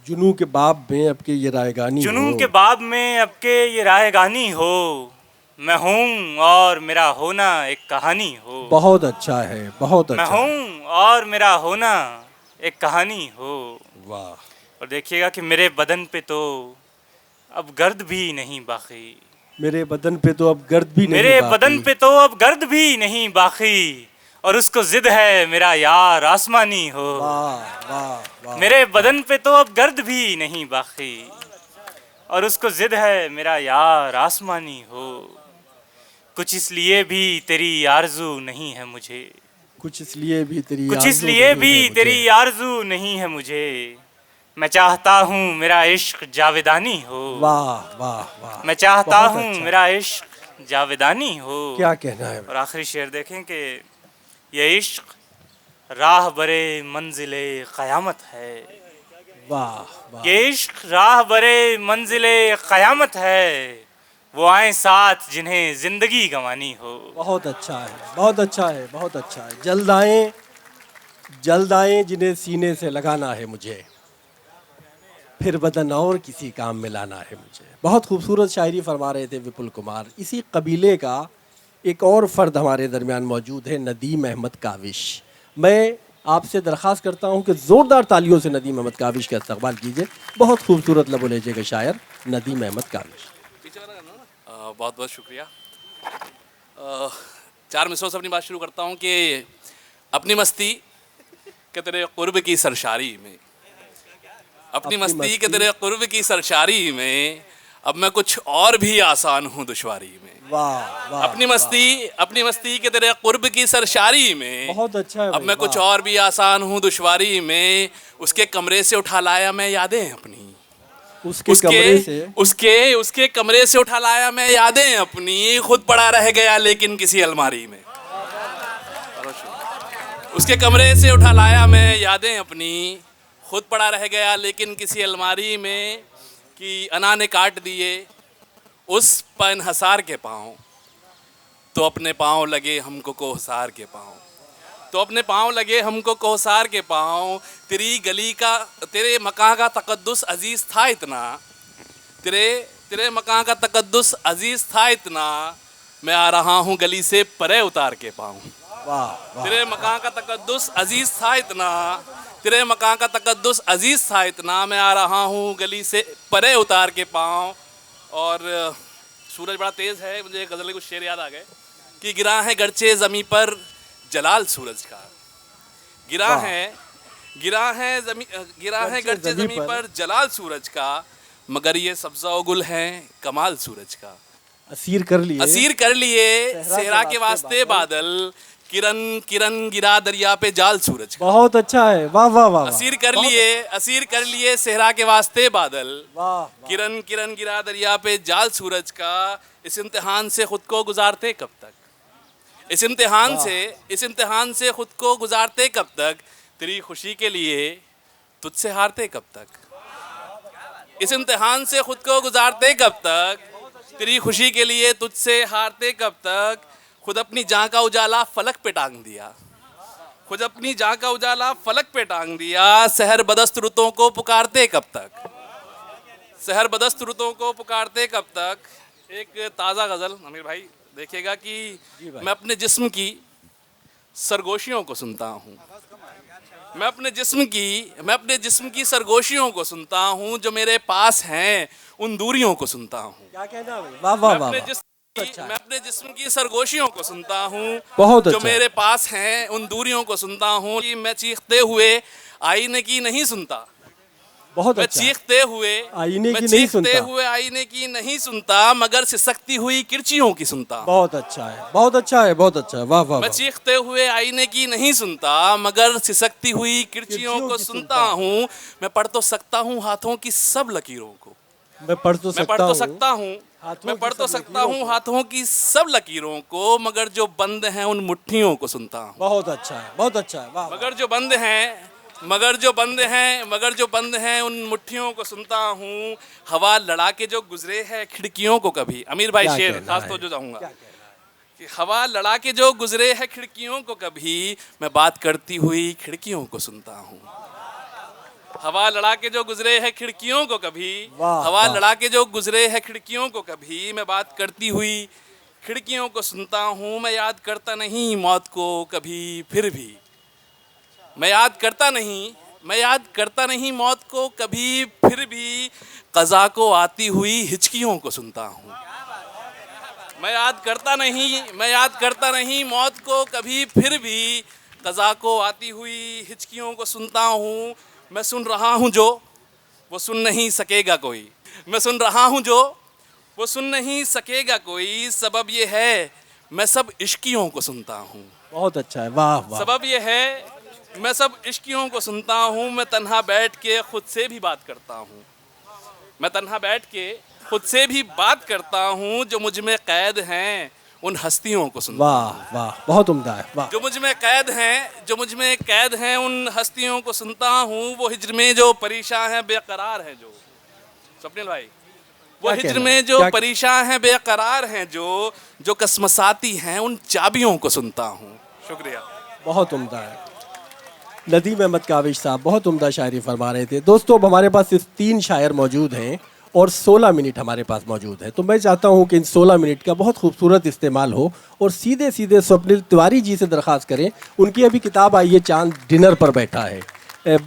जुनू के बाब में अब के ये रायगानी जुनू हो, के बाब में अब के ये रायगानी हो, मैं हूँ और मेरा होना एक कहानी हो। बहुत अच्छा है, बहुत अच्छा। मैं हूँ और मेरा होना एक कहानी हो। वाह। और देखिएगा कि मेरे बदन पे तो अब गर्द भी नहीं बाकी, मेरे बदन पे तो अब गर्द भी नहीं मेरे बाकी, बदन पे तो अब गर्द भी नहीं बाकी, और उसको जिद है मेरा यार आसमानी हो। वाह वाह वाह। मेरे बदन पे तो अब गर्द भी नहीं बाकी, और उसको जिद है मेरा यार आसमानी हो। कुछ इसलिए भी तेरी आरज़ू नहीं है मुझे, कुछ इसलिए भी तेरी कुछ आरज़ू इसलिए नहीं भी है मुझे। तेरी आरज़ू नहीं है मुझे, मैं चाहता हूँ मेरा इश्क जावेदानी हो। वाह वाह वाह। मैं चाहता बहुत हूँ अच्छा। मेरा इश्क जावेदानी हो। क्या कहना है। और आखिरी शेर देखें कि ये इश्क राह बरे मंजिले क़यामत है। वाह वाह। ये इश्क राह बरे मंजिले क़यामत है, वो आए साथ जिन्हें ज़िंदगी गंवानी हो। बहुत अच्छा है, बहुत अच्छा है, बहुत अच्छा है। जल्द आए जिन्हें सीने से लगाना है मुझे, फिर बदन और किसी काम में लाना है मुझे। बहुत खूबसूरत शायरी फरमा रहे थे विपुल कुमार। इसी कबीले का एक और फ़र्द हमारे दरमियान मौजूद है, नदीम अहमद काविश। मैं आपसे दरख्वास्त करता हूं कि ज़ोरदार तालियों से नदीम अहमद काविश का इस्तकबाल कीजिए। बहुत खूबसूरत लबो लहजे के शायर नदीम अहमद काविश। बहुत बहुत शुक्रिया। 4 मिसरों से अपनी बात शुरू करता हूँ कि अपनी मस्ती के तेरे कुर्ब की सरशारी में, अपनी मस्ती के तेरे कुर्ब की सरशारी में, अब मैं कुछ और भी आसान हूँ दुश्वारी में। वाह वाह। अपनी मस्ती के तेरे कुर्ब की सरशारी में, बहुत अच्छा है। अब मैं कुछ और भी आसान हूँ दुश्वारी में। उसके कमरे से उठा लाया मैं यादें अपनी, उसके कमरे से उठा लाया मैं यादें अपनी, खुद पड़ा रह गया लेकिन किसी अलमारी में। उसके कमरे से उठा लाया मैं यादें अपनी, खुद पड़ा रह गया लेकिन किसी अलमारी में, कि अना ने काट दिए उस पन हसार के पाँव, तो अपने पाँव लगे हमको कोहसार के पाँव, तो अपने पाँव लगे हमको कोहसार के पाँव। तेरी गली का तेरे मकान का तकद्दुस अजीज़ था इतना, तेरे मकान का तकद्दुस अजीज़ था इतना, मैं आ रहा हूँ गली से परे उतार के पाँव। तेरे मकान का तकद्दुस अजीज़ था इतना, तेरे मकान का तकद्दुस अजीज़ था इतना, मैं आ रहा हूँ गली से परे उतार के पाँव। और सूरज बड़ा तेज़ है, मुझे गज़ल के कुछ शेर याद आ गए कि गिरा है गरचे ज़मी पर जलाल सूरज का, गिरा है गरचे ज़मी पर जलाल सूरज का, मगर ये सब्ज़ा व गुल है कमाल सूरज का। असीर कर लिए सेहरा के वास्ते बादल, किरण किरण गिरा दरिया पे जाल सूरज का। बहुत अच्छा है, वाह वाह वाह। असीर कर लिए सेहरा के वास्ते बादल, किरण किरण गिरा दरिया पे जाल सूरज का। इस इम्तिहान से खुद को गुजारते कब तक, इस इम्तिहान से खुद को गुजारते कब तक, तेरी खुशी के लिए तुझसे हारते कब तक। इस इम्तिहान से खुद को गुजारते कब तक, तेरी खुशी के लिए तुझसे हारते कब तक। खुद अपनी जान का उजाला फलक पे टांग दिया, खुद अपनी जान का उजाला फलक पे टांग दिया। सहर बदस्त रुतों को पुकारते कब तक, सहर बदस्त रुतों को पुकारते कब तक। एक ताज़ा गज़ल आमिर भाई देखिएगा कि मैं अपने जिस्म की सरगोशियों को सुनता हूँ, मैं अपने जिस्म की सरगोशियों को सुनता हूँ, जो मेरे पास हैं उन दूरियों को सुनता हूँ। क्या कहना है? वाह वाह वाह। मैं अपने जिस्म की सरगोशियों को सुनता हूँ, बहुत जो अच्छा। मेरे पास हैं उन दूरियों को सुनता हूँ। कि मैं चीखते हुए आईने की नहीं सुनता, बहुत मैं अच्छा। चीखते हुए आईने की नहीं चीखते सुनता। हुए आईने की नहीं सुनता, मगर सिसकती हुई किरचियों की सुनता हूँ। बहुत अच्छा है, बहुत अच्छा है, बहुत अच्छा है, वाह वाह मैं वाह। चीखते हुए आईने की नहीं सुनता, मगर सिसकती हुई किरचियों को सुनता हूँ। मैं पढ़ तो सकता हूँ हाथों की सब लकीरों को, मैं पढ़ तो सकता हूँ हाथों की सब लकीरों को, मगर जो बंद हैं उन मुट्ठियों को सुनता हूँ। बहुत अच्छा है, बहुत अच्छा है, वाह वाह। मगर जो बंद हैं उन मुट्ठियों को सुनता हूँ। हवा लड़ा के जो गुजरे है खिड़कियों को कभी, अमीर भाई क्या शेर कहना खास है? तो जो जाऊंगा कि हवा लड़ा के जो गुजरे है खिड़कियों को कभी, मैं बात करती हुई खिड़कियों को सुनता हूँ। हवा लड़ा के जो गुजरे है खिड़कियों को कभी, हवा लड़ा के जो गुजरे है खिड़कियों को कभी, मैं बात करती हुई खिड़कियों को सुनता हूँ। मैं याद करता नहीं मौत को कभी फिर भी, मैं याद करता नहीं मौत को कभी फिर भी, क़ज़ा को आती हुई हिचकियों को सुनता हूँ। मैं याद करता नहीं मौत को कभी फिर भी, क़ज़ा को आती हुई हिचकियों को सुनता हूँ। मैं सुन रहा हूँ जो वो सुन नहीं सकेगा कोई, मैं सुन रहा हूँ जो वो सुन नहीं सकेगा कोई। सबब ये है मैं सब इश्कियों को सुनता हूँ, बहुत अच्छा है, वाह वाह। सबब ये है मैं सब इश्कियों को सुनता हूँ। मैं तन्हा बैठ के खुद से भी बात करता हूँ, मैं तन्हा बैठ के खुद से भी बात करता हूँ। जो मुझ में कैद हैं उन हस्तियों को सुनता हूँ। वाह वाह, बहुत उम्दा है, वाह। जो मुझ में कैद हैं उन हस्तियों को सुनता हूँ। वो हिज्र में जो परेशान हैं बेकरार हैं जो, स्वप्निल भाई, वो हिज्र में जो परेशान हैं बेकरार हैं जो कसमसाती हैं उन चाबियों को सुनता हूँ। शुक्रिया। बहुत उम्दा है। नदीम अहमद काविश साहब बहुत उम्दा शायरी फरमा रहे थे। दोस्तों अब हमारे पास सिर्फ 3 शायर मौजूद हैं और 16 मिनट हमारे पास मौजूद है, तो मैं चाहता हूं कि इन 16 मिनट का बहुत खूबसूरत इस्तेमाल हो और सीधे सीधे स्वप्निल तिवारी जी से दरख्वास्त करें। उनकी अभी किताब आई है चांद डिनर पर बैठा है,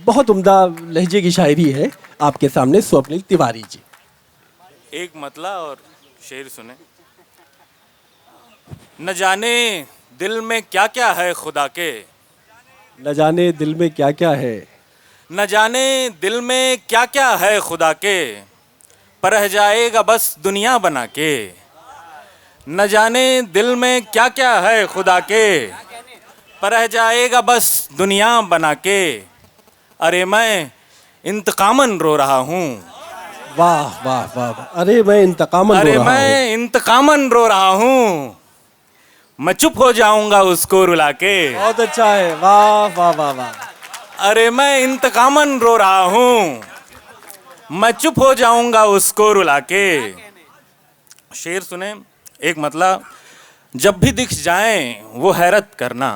बहुत उम्दा लहजे की शायरी है। आपके सामने स्वप्निल तिवारी जी। एक मतला और शेर सुने। न जाने दिल में क्या क्या है खुदा के, न जाने दिल में क्या क्या है, न जाने दिल में क्या क्या है खुदा के, पर रह जाएगा बस दुनिया बना के। न जाने दिल में क्या क्या है खुदा के, पर रह जाएगा बस दुनिया बना के। अरे मैं इंतकामन रो रहा हूँ, वाह वाह वाह। अरे मैं इंतकामन रो रहा हूँ, मैं चुप हो जाऊंगा उसको रुला के। बहुत अच्छा है, वाह वाह वाह वाह। अरे मैं इंतकामन रो रहा हूँ, मैं चुप हो जाऊंगा उसको रुला के। शेर सुने। एक मतलब, जब भी दिख जाएं वो हैरत करना,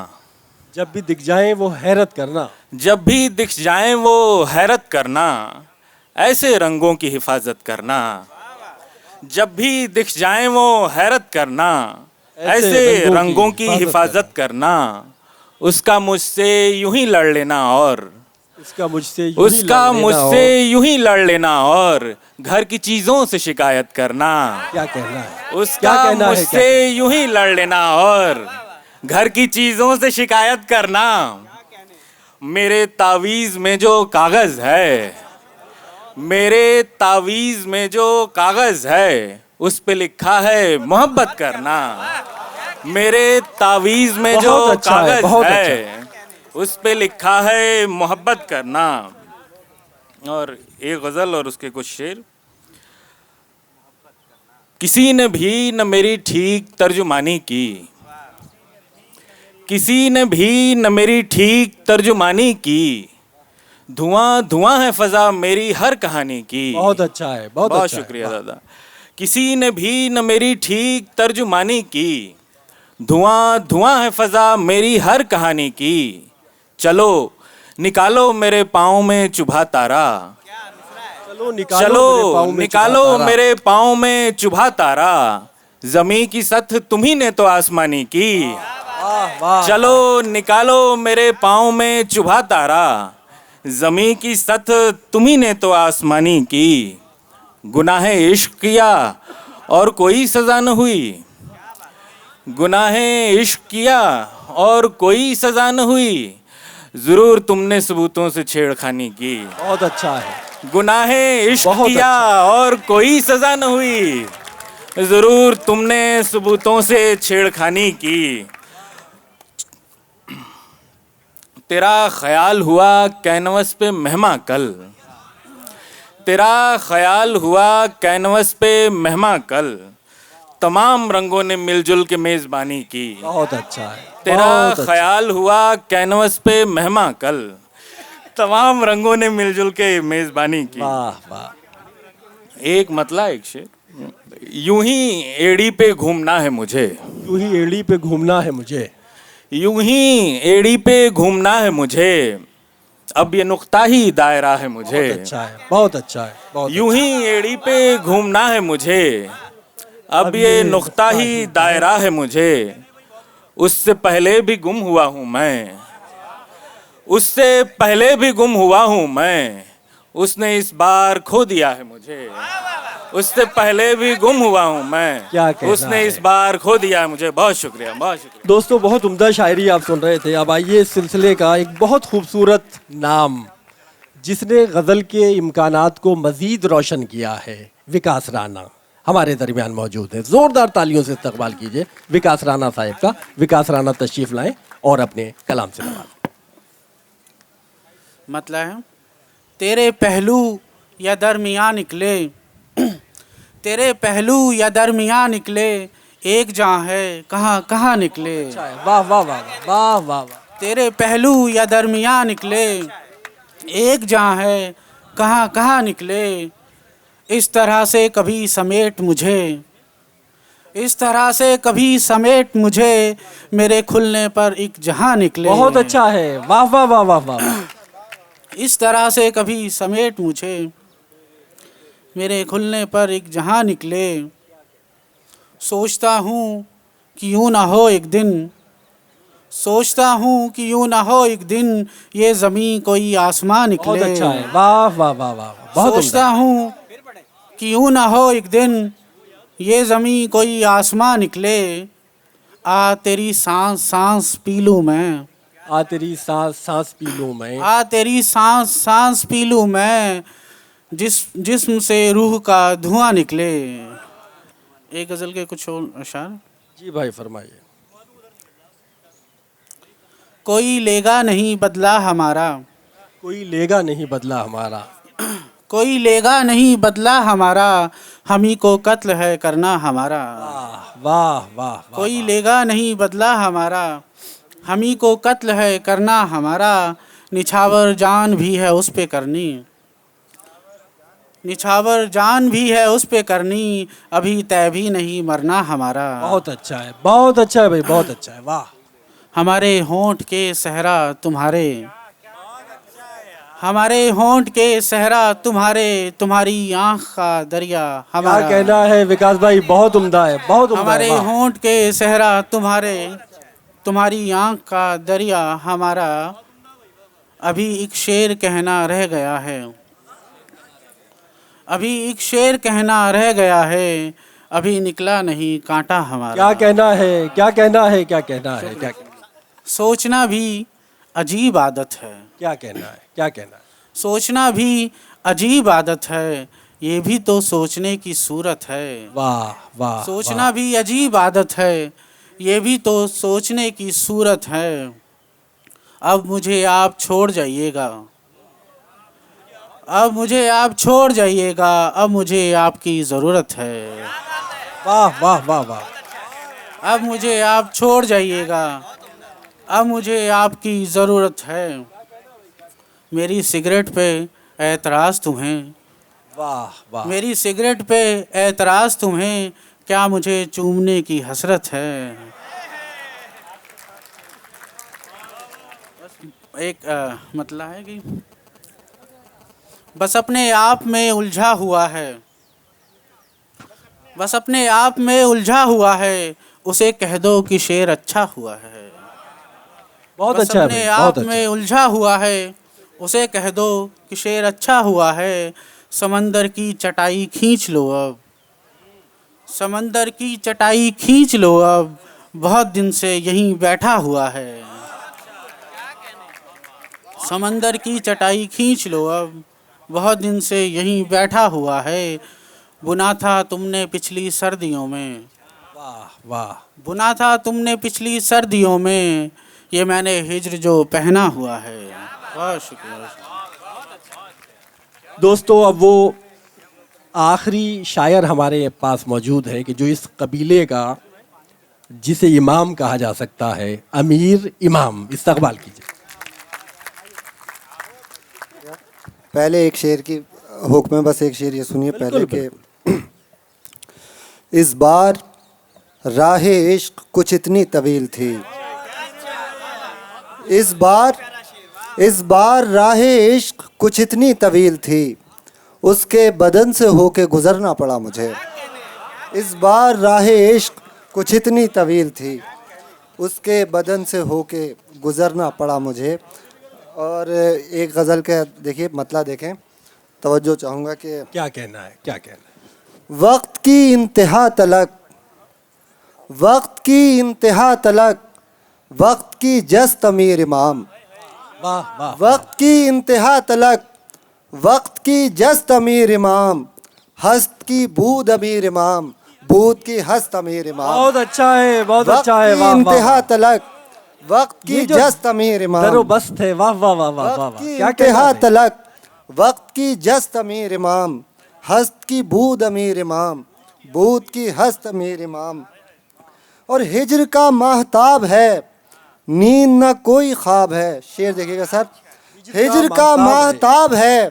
जब भी दिख जाए वो हैरत करना, जब भी दिख जाएं वो हैरत करना, ऐसे रंगों की हिफाजत करना। जब भी दिख जाएं वो हैरत करना, ऐसे रंगों की हिफाजत करना। उसका मुझसे यूं ही लड़ लेना और उसका मुझसे यूं ही लड़ लेना और घर की चीजों से शिकायत करना। क्या कहना है? उसका मुझसे यूं ही लड़ लेना और घर की चीजों से शिकायत करना। मेरे तावीज में जो कागज है, मेरे तावीज में जो कागज है, उस पे लिखा है मोहब्बत करना। मेरे तावीज में जो कागज है, उस पे लिखा है मोहब्बत करना। और एक गजल और उसके कुछ शेर। किसी ने भी न मेरी ठीक तर्जुमानी की, किसी ने भी न मेरी ठीक तर्जुमानी की। धुआं धुआं है फजा मेरी हर कहानी की। बहुत अच्छा है, बहुत अच्छा शुक्रिया दादा। किसी ने भी न मेरी ठीक तर्जुमानी की। धुआं धुआं है फजा मेरी हर कहानी की। चलो निकालो मेरे पाँव में चुभा तारा, चलो निकालो मेरे पाँव में चुभा तारा। जमी की सतह तुम्ही ने तो आसमानी की। चलो निकालो मेरे पाँव में चुभा तारा, जमी की सतह तुम्ही ने तो आसमानी की। गुनाहे इश्क किया और कोई सजा न हुई, गुनाहे इश्क किया और कोई सजा न हुई। जरूर तुमने सबूतों से छेड़खानी की। बहुत अच्छा है। गुनाहे इश्क किया और कोई सजा न हुई, जरूर तुमने सबूतों से छेड़खानी की। तेरा ख्याल हुआ कैनवस पे मेहमा कल, तेरा ख्याल हुआ कैनवस पे मेहमा कल। तमाम रंगों ने मिलजुल के मेजबानी की। बहुत अच्छा है। तेरा ख्याल हुआ कैनवस पे मेहमा कल, तमाम रंगों ने मिलजुल के मेजबानी की। वाह वाह। एक मतला एक शेर। यूं ही एड़ी पे घूमना है मुझे, यूं ही एड़ी पे घूमना है मुझे, यूं ही एड़ी पे घूमना है मुझे। अब ये नुक्ता ही दायरा है मुझे। बहुत अच्छा है, बहुत अच्छा है, बहुत यूं ही एड़ी पे घूमना है मुझे। अब ये नुक्ता ही दायरा है मुझे। उससे पहले भी गुम हुआ हूँ मैं, उससे पहले भी गुम हुआ हूँ मैं। उसने इस बार खो दिया है मुझे। उससे पहले भी गुम हुआ हूँ मैं, क्या कहना उसने है? इस बार खो दिया है मुझे। बहुत शुक्रिया, बहुत शुक्रिया। दोस्तों, बहुत उम्दा शायरी आप सुन रहे थे। अब आइए इस सिलसिले का एक बहुत खूबसूरत नाम, जिसने गज़ल के इम्कानात को मज़ीद रोशन किया है, विकास राणा हमारे दरमियान मौजूद है। ज़ोरदार तालियों से इस्तकबाल कीजिए विकास राणा साहब का। विकास राणा तशरीफ़ लाएं और अपने कलाम से नवाजें। मतलब है, तेरे पहलू या दरमियाँ निकले, तेरे पहलू या दरमियाँ निकले, एक जहाँ है कहाँ कहाँ निकले। वाह वाह वाह वाह वाह वाह। तेरे पहलू या दरमियाँ निकले, एक जहाँ है कहाँ कहाँ निकले। इस तरह से कभी समेट मुझे, इस तरह से कभी समेट मुझे, मेरे खुलने पर एक जहाँ निकले। बहुत अच्छा है, वाह वाह वाह वाह वाह। इस तरह से कभी समेट मुझे, मेरे खुलने पर एक जहाँ निकले। सोचता हूँ कि यूँ ना हो एक दिन, सोचता हूँ कि यूँ ना हो एक दिन, ये ज़मीं कोई आसमां निकले। बहुत अच्छा है, वाह वाह वाह वाह। बहुत सोचता हूँ कि यूँ ना हो एक दिन, ये ज़मीं कोई आसमां निकले। आ तेरी सांस सांस पी लूँ मैं, आ तेरी सांस सांस पी लूँ मैं, आ तेरी सांस सांस पी लूँ मैं, जिस्म से रूह का धुआं निकले। एक गज़ल के कुछ और अशार। जी भाई फरमाइए। कोई लेगा नहीं बदला हमारा, कोई लेगा नहीं बदला हमारा, कोई लेगा नहीं बदला हमारा, हम ही को कत्ल है करना हमारा। वाह वाह। कोई लेगा नहीं बदला हमारा, हम ही को कत्ल है करना हमारा। निछावर जान भी है उस पे करनी, निछावर जान भी है उस पे करनी, अभी तय भी नहीं मरना हमारा। बहुत अच्छा है, बहुत अच्छा है भाई, बहुत अच्छा है, वाह। हमारे होंठ के सहरा तुम्हारे, हमारे होंठ के सहरा तुम्हारे, तुम्हारी आँख का दरिया हमारा। क्या कहना है विकास भाई, बहुत उम्दा है, बहुत उम्दा हमारे है, वाह। होंठ के सहरा तुम्हारे, तुम्हारी आँख का दरिया हमारा। अभी एक शेर कहना रह गया है, अभी एक शेर कहना रह गया है, अभी निकला नहीं कांटा हमारा। क्या कहना है, क्या कहना है, क्या कहना है, क्या सोचना भी अजीब आदत है, क्या कहना है, क्या कहना है। सोचना भी अजीब आदत है, ये भी तो सोचने की सूरत है। वाह वाह। सोचना वाह। भी अजीब आदत है, ये भी तो सोचने की सूरत है। अब मुझे आप छोड़ जाइएगा, अब मुझे आप छोड़ जाइएगा, अब मुझे आपकी ज़रूरत है। वाह वाह वाह वाह। अब मुझे आप छोड़ जाइएगा, अब मुझे आपकी ज़रूरत है। मेरी सिगरेट पे एतराज़ तुम्हें, वाह वाह। मेरी सिगरेट पे एतराज़ तुम्हें, क्या मुझे चूमने की हसरत है। एक मतलब है कि बस अपने आप में उलझा हुआ है, बस अपने आप में उलझा हुआ है, उसे कह दो कि शेर अच्छा हुआ है। बहुत बस अच्छा है अपने भाई, आप बहुत अच्छा। में उलझा हुआ है, उसे कह दो कि शेर अच्छा हुआ है। समंदर की चटाई खींच लो अब, समंदर की चटाई खींच लो अब, बहुत दिन से यहीं बैठा हुआ है। समंदर की चटाई खींच लो अब, बहुत दिन से यहीं बैठा हुआ है। बुना था तुमने पिछली सर्दियों में, वाह वाह। बुना था तुमने पिछली सर्दियों में, ये मैंने हिज्र जो पहना हुआ है। बहुत शुक्रिया। दोस्तों, अब वो आखिरी शायर हमारे पास मौजूद है कि जो इस कबीले का, जिसे इमाम कहा जा सकता है, अमीर इमाम, इस्तकबाल कीजिए। पहले एक शेर की हुक्म में, बस एक शेर ये सुनिए पहले के। इस बार राह इश्क कुछ इतनी तवील थी, इस बार राह इश्क कुछ इतनी तवील थी, उसके बदन से होके गुजरना पड़ा मुझे। इस बार राह इश्क कुछ इतनी तवील थी, उसके बदन से होके गुजरना पड़ा मुझे। और एक गज़ल का देखिए मतलब देखें, तवज्जो चाहूँगा कि क्या कहना है, क्या कहना है। वक्त की इंतहा तलक, वक्त की इंतहा तलक, वक्त की जस्त अमीर इमाम। वाह वाह। वक्त की इंतहा तलक, वक्त की जस्त अमीर इमाम, हस्त की बूद अमीर इमाम, बूद की हस्त अमीर इमाम। बहुत अच्छा है, बहुत अच्छा है। वक्त वाह की वाह। इंतहा तलक, वक्त की ये जो जस्त अमीर इमाम, दरोबस्त है। वाह वाह वाह वाह वाह। वक्त की क्या इंतहा कहना है। तलक, वक्त की जस्त अमीर इमाम, हस्त की बूद अमीर इमाम, बूद की हस्त अमीर इमाम। और हिज्र का महताब है, नींद न कोई ख्वाब है। शेर देखिएगा सर। हिज्र का महताब है,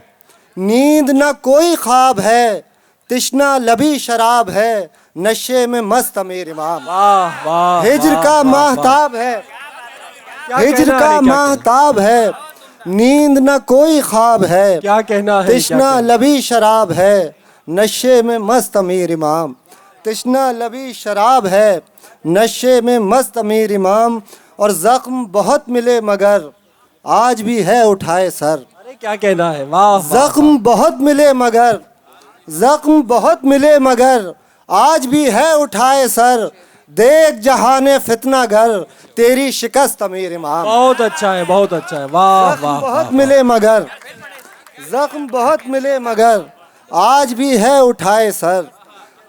नींद न कोई ख्वाब है, तिश्ना लबी शराब है, नशे में मस्त अमीर इमाम। वाह वाह। हिज्र का महताब है, हिज्र का महताब है, नींद न कोई ख्वाब है, क्या कहना है। तिश्ना लबी शराब है, नशे में मस्त अमीर इमाम। तिश्ना लबी शराब है, नशे में मस्त अमीर इमाम। और ज़ख्म बहुत मिले मगर आज भी है उठाए सर। अरे क्या कहना है। वाह। ज़ख्म बहुत मिले मगर, ज़ख्म बहुत मिले मगर आज भी है उठाए सर, देख जहाने फितना घर, तेरी शिकस्त अमीर इमाम। बहुत अच्छा है, बहुत अच्छा है। वाह वाह। बहुत मिले मगर, ज़ख्म बहुत मिले मगर आज भी है उठाए सर,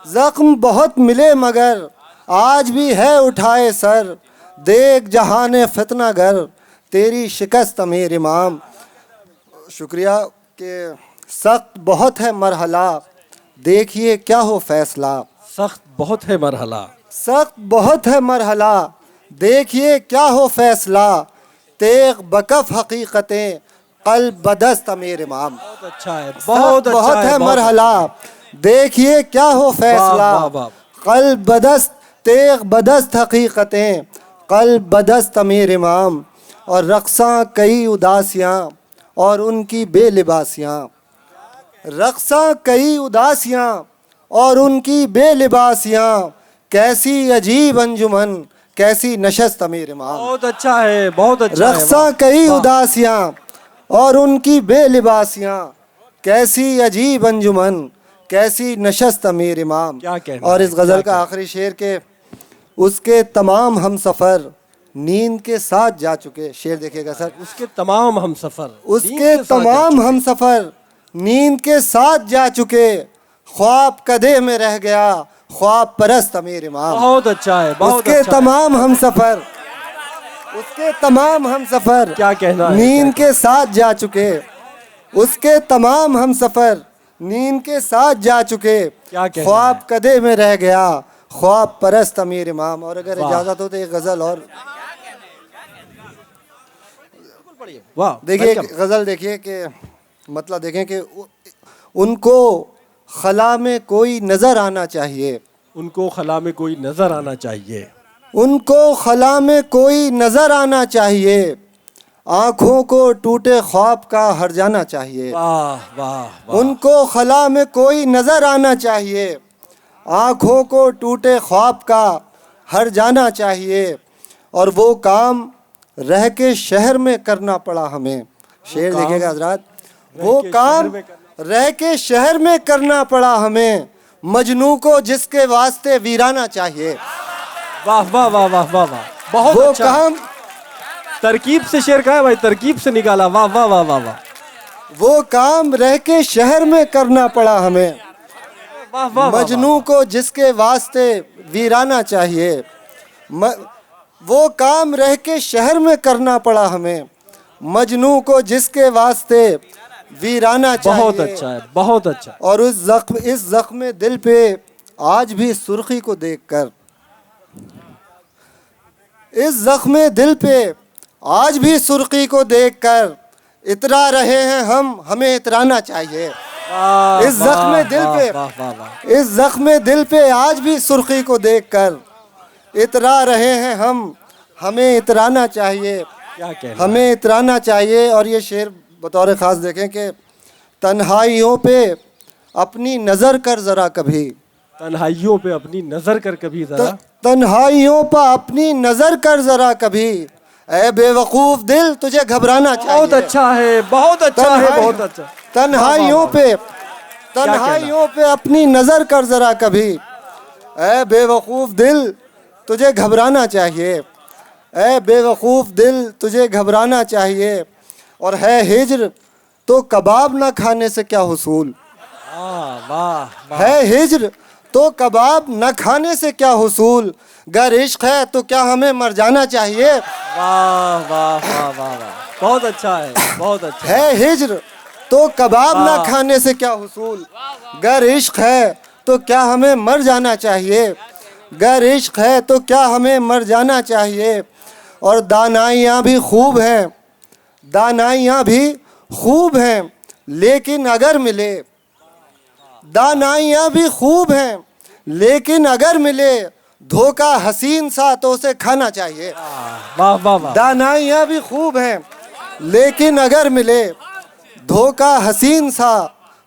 ज़ख्म बहुत मिले मगर आज भी है उठाए सर, देख जहाने फितना घर, तेरी शिकस्त अमीर इमाम। शुक्रिया। के सख्त बहुत है मरहला, देखिए क्या हो फैसला। सख्त बहुत है मरहला, सख्त बहुत है मरहला, देखिए क्या हो फैसला। तेग बकफ हकीकतें कल्ब बदस्त अमीर इमाम। बहुत अच्छा है, बहुत अच्छा बहुत है बहुत मरहला, देखिए क्या हो फैसला। वाह, वाह, वाह। कल्ब बदस्त तेग बदस्त हकीकतें, कल्ब बदस्त अमीर इमाम। और रक्सा कई उदासियाँ और उनकी बेलिबासियाँ, रक्सा कई उदासियाँ और उनकी बेलिबासियाँ, कैसी अजीब अंजुमन कैसी नशस्त अमीर इमाम। बहुत अच्छा है, बहुत अच्छा है। रक्सा वाह, कई वाह। उदासियाँ और उनकी बेलिबासियाँ, कैसी अजीब अंजुमन कैसी नशस्त अमीर इमाम। क्या कहना और है, इस गज़ल क्या का आखिरी शेर के उसके तमाम हम सफ़र नींद के साथ जा चुके। शेर देखिएगा सर, उसके तमाम हम सफर उसके तमाम हम सफ़र नींद के साथ जा चुके, ख्वाब कदे में रह गया ख्वाब परस्त अमीर इमाम। बहुत अच्छा है, बहुत उसके अच्छा तमाम हम सफ़र, उसके तमाम हम सफ़र क्या कहना है, नींद के साथ जा चुके, उसके तमाम हम सफ़र नींद के साथ जा चुके, क्या कहना ख्वाब कदे में रह गया ख्वाब परस्त अमीर इमाम। और अगर वाह। इजाज़त हो तो एक गज़ल और वाह। देखिए, वेलकम। गज़ल देखिए कि मतलब देखें कि उनको खला में कोई नज़र आना चाहिए, उनको खला में कोई नजर आना चाहिए, उनको खला में कोई नज़र आना चाहिए, आँखों को टूटे ख्वाब का हर जाना चाहिए। वाह वाह वाह। उनको खला में कोई नज़र आना चाहिए, आँखों को टूटे ख्वाब का हर जाना चाहिए। और वो काम रह के शहर में करना पड़ा हमें। शेर देखिएगा हज़रात, वो काम रह के शहर में करना पड़ा हमें, मजनू को जिसके वास्ते वीराना चाहिए। वाह वाह वाह वाह वाह वाह। बहुत वो अच्छा। काम तरकीब से शेर का है भाई, तरकीब से निकाला। वाह वाह वाह वाह वाह। वो काम रह के शहर में करना पड़ा हमें, वाह वाह वाह। मजनू को जिसके वास्ते वीराना चाहिए। वो काम रह के शहर में करना पड़ा हमें, मजनू को जिसके वास्ते वीराना चाहिए। बहुत अच्छा है, बहुत अच्छा। और इस जख्म दिल पे आज भी सुर्खी को देखकर, इस जख्म दिल पे आज भी सुर्खी को देखकर इतरा रहे हैं हम, हमें इतराना चाहिए। वाह, इस जख्म वाह, दिल वाह, पे, वाह, वाह, वाह। इस जख्म दिल पे आज भी सुर्खी को देखकर इतरा रहे हैं हम, हमें इतराना चाहिए, क्या कहना हमें इतराना चाहिए। और ये शेर बतौर ख़ास देखें कि तन्हाइयों पे अपनी नज़र कर ज़रा कभी, तन्हाइयों पे अपनी नजर कर कभी जरा, तन्हाइयों पर अपनी नज़र कर ज़रा कभी, ऐ बेवकूफ़ दिल तुझे घबराना चाहिए। बहुत अच्छा है, बहुत अच्छा है, बहुत अच्छा। तन्हाइयों पे, तन्हाइयों पे अपनी नज़र कर ज़रा कभी, ऐ बेवकूफ़ दिल तुझे घबराना चाहिए, ऐ बेवकूफ़ दिल तुझे घबराना चाहिए। और है हिज्र तो कबाब ना खाने से क्या हुसूल, वाह वाह। है हिज्र तो कबाब न खाने से क्या हुसूल, गर इश्क है तो क्या हमें मर जाना चाहिए। वाह वाह वाह वाह वाह। बहुत अच्छा है, बहुत अच्छा। है हिज्र तो कबाब न खाने से क्या हुसूल, गर इश्क है तो क्या हमें मर जाना चाहिए, गर इश्क है तो क्या हमें मर जाना चाहिए। और दानाइयाँ भी खूब हैं, दानाइयाँ भी खूब हैं, लेकिन अगर मिले, दानाइयाँ भी खूब हैं लेकिन अगर मिले धोखा हसीन सा तो उसे खाना चाहिए। वाह वाह वाह। दानाइयाँ भी खूब हैं लेकिन अगर मिले धोखा हसीन सा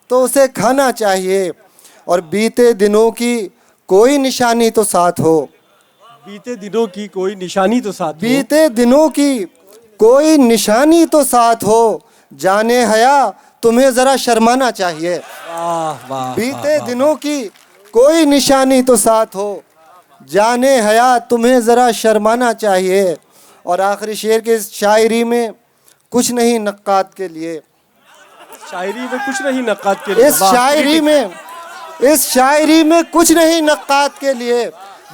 तो उसे खाना चाहिए। और बीते दिनों की कोई निशानी तो साथ हो, बीते दिनों की कोई निशानी तो साथ हो, बीते दिनों की कोई निशानी तो साथ हो, जाने हया तुम्हें ज़रा शर्माना चाहिए। वाह वाह। बीते दिनों की कोई निशानी तो साथ हो, जाने हया तुम्हें ज़रा शर्माना चाहिए। और आखिरी शेर के इस शायरी में कुछ नहीं नक्कात के लिए, शायरी में कुछ नहीं नक्कात के लिए, इस शायरी में, इस शायरी में कुछ नहीं नक्कात के लिए,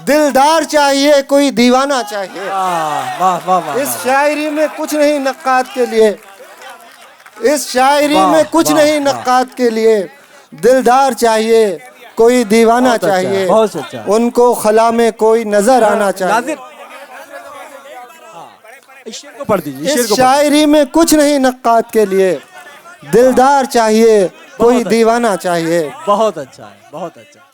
दिलदार चाहिए कोई दीवाना चाहिए। वाह वाह वाह वाह। इस शायरी में कुछ नहीं नक्कात के लिए, इस शायरी में कुछ नहीं नक्कात के लिए, दिलदार चाहिए कोई दीवाना बहुत अच्छा, चाहिए। बहुत अच्छा। उनको खला में कोई नजर आना चाहिए। नाज़िर, हाँ, इस शेर को पढ़ दीजिए, इस शेर इस को पढ़। शायरी में कुछ नहीं नक्कात के लिए, दिलदार चाहिए, कोई बहुत अच्छा। दीवाना चाहिए। बहुत अच्छा है, बहुत अच्छा।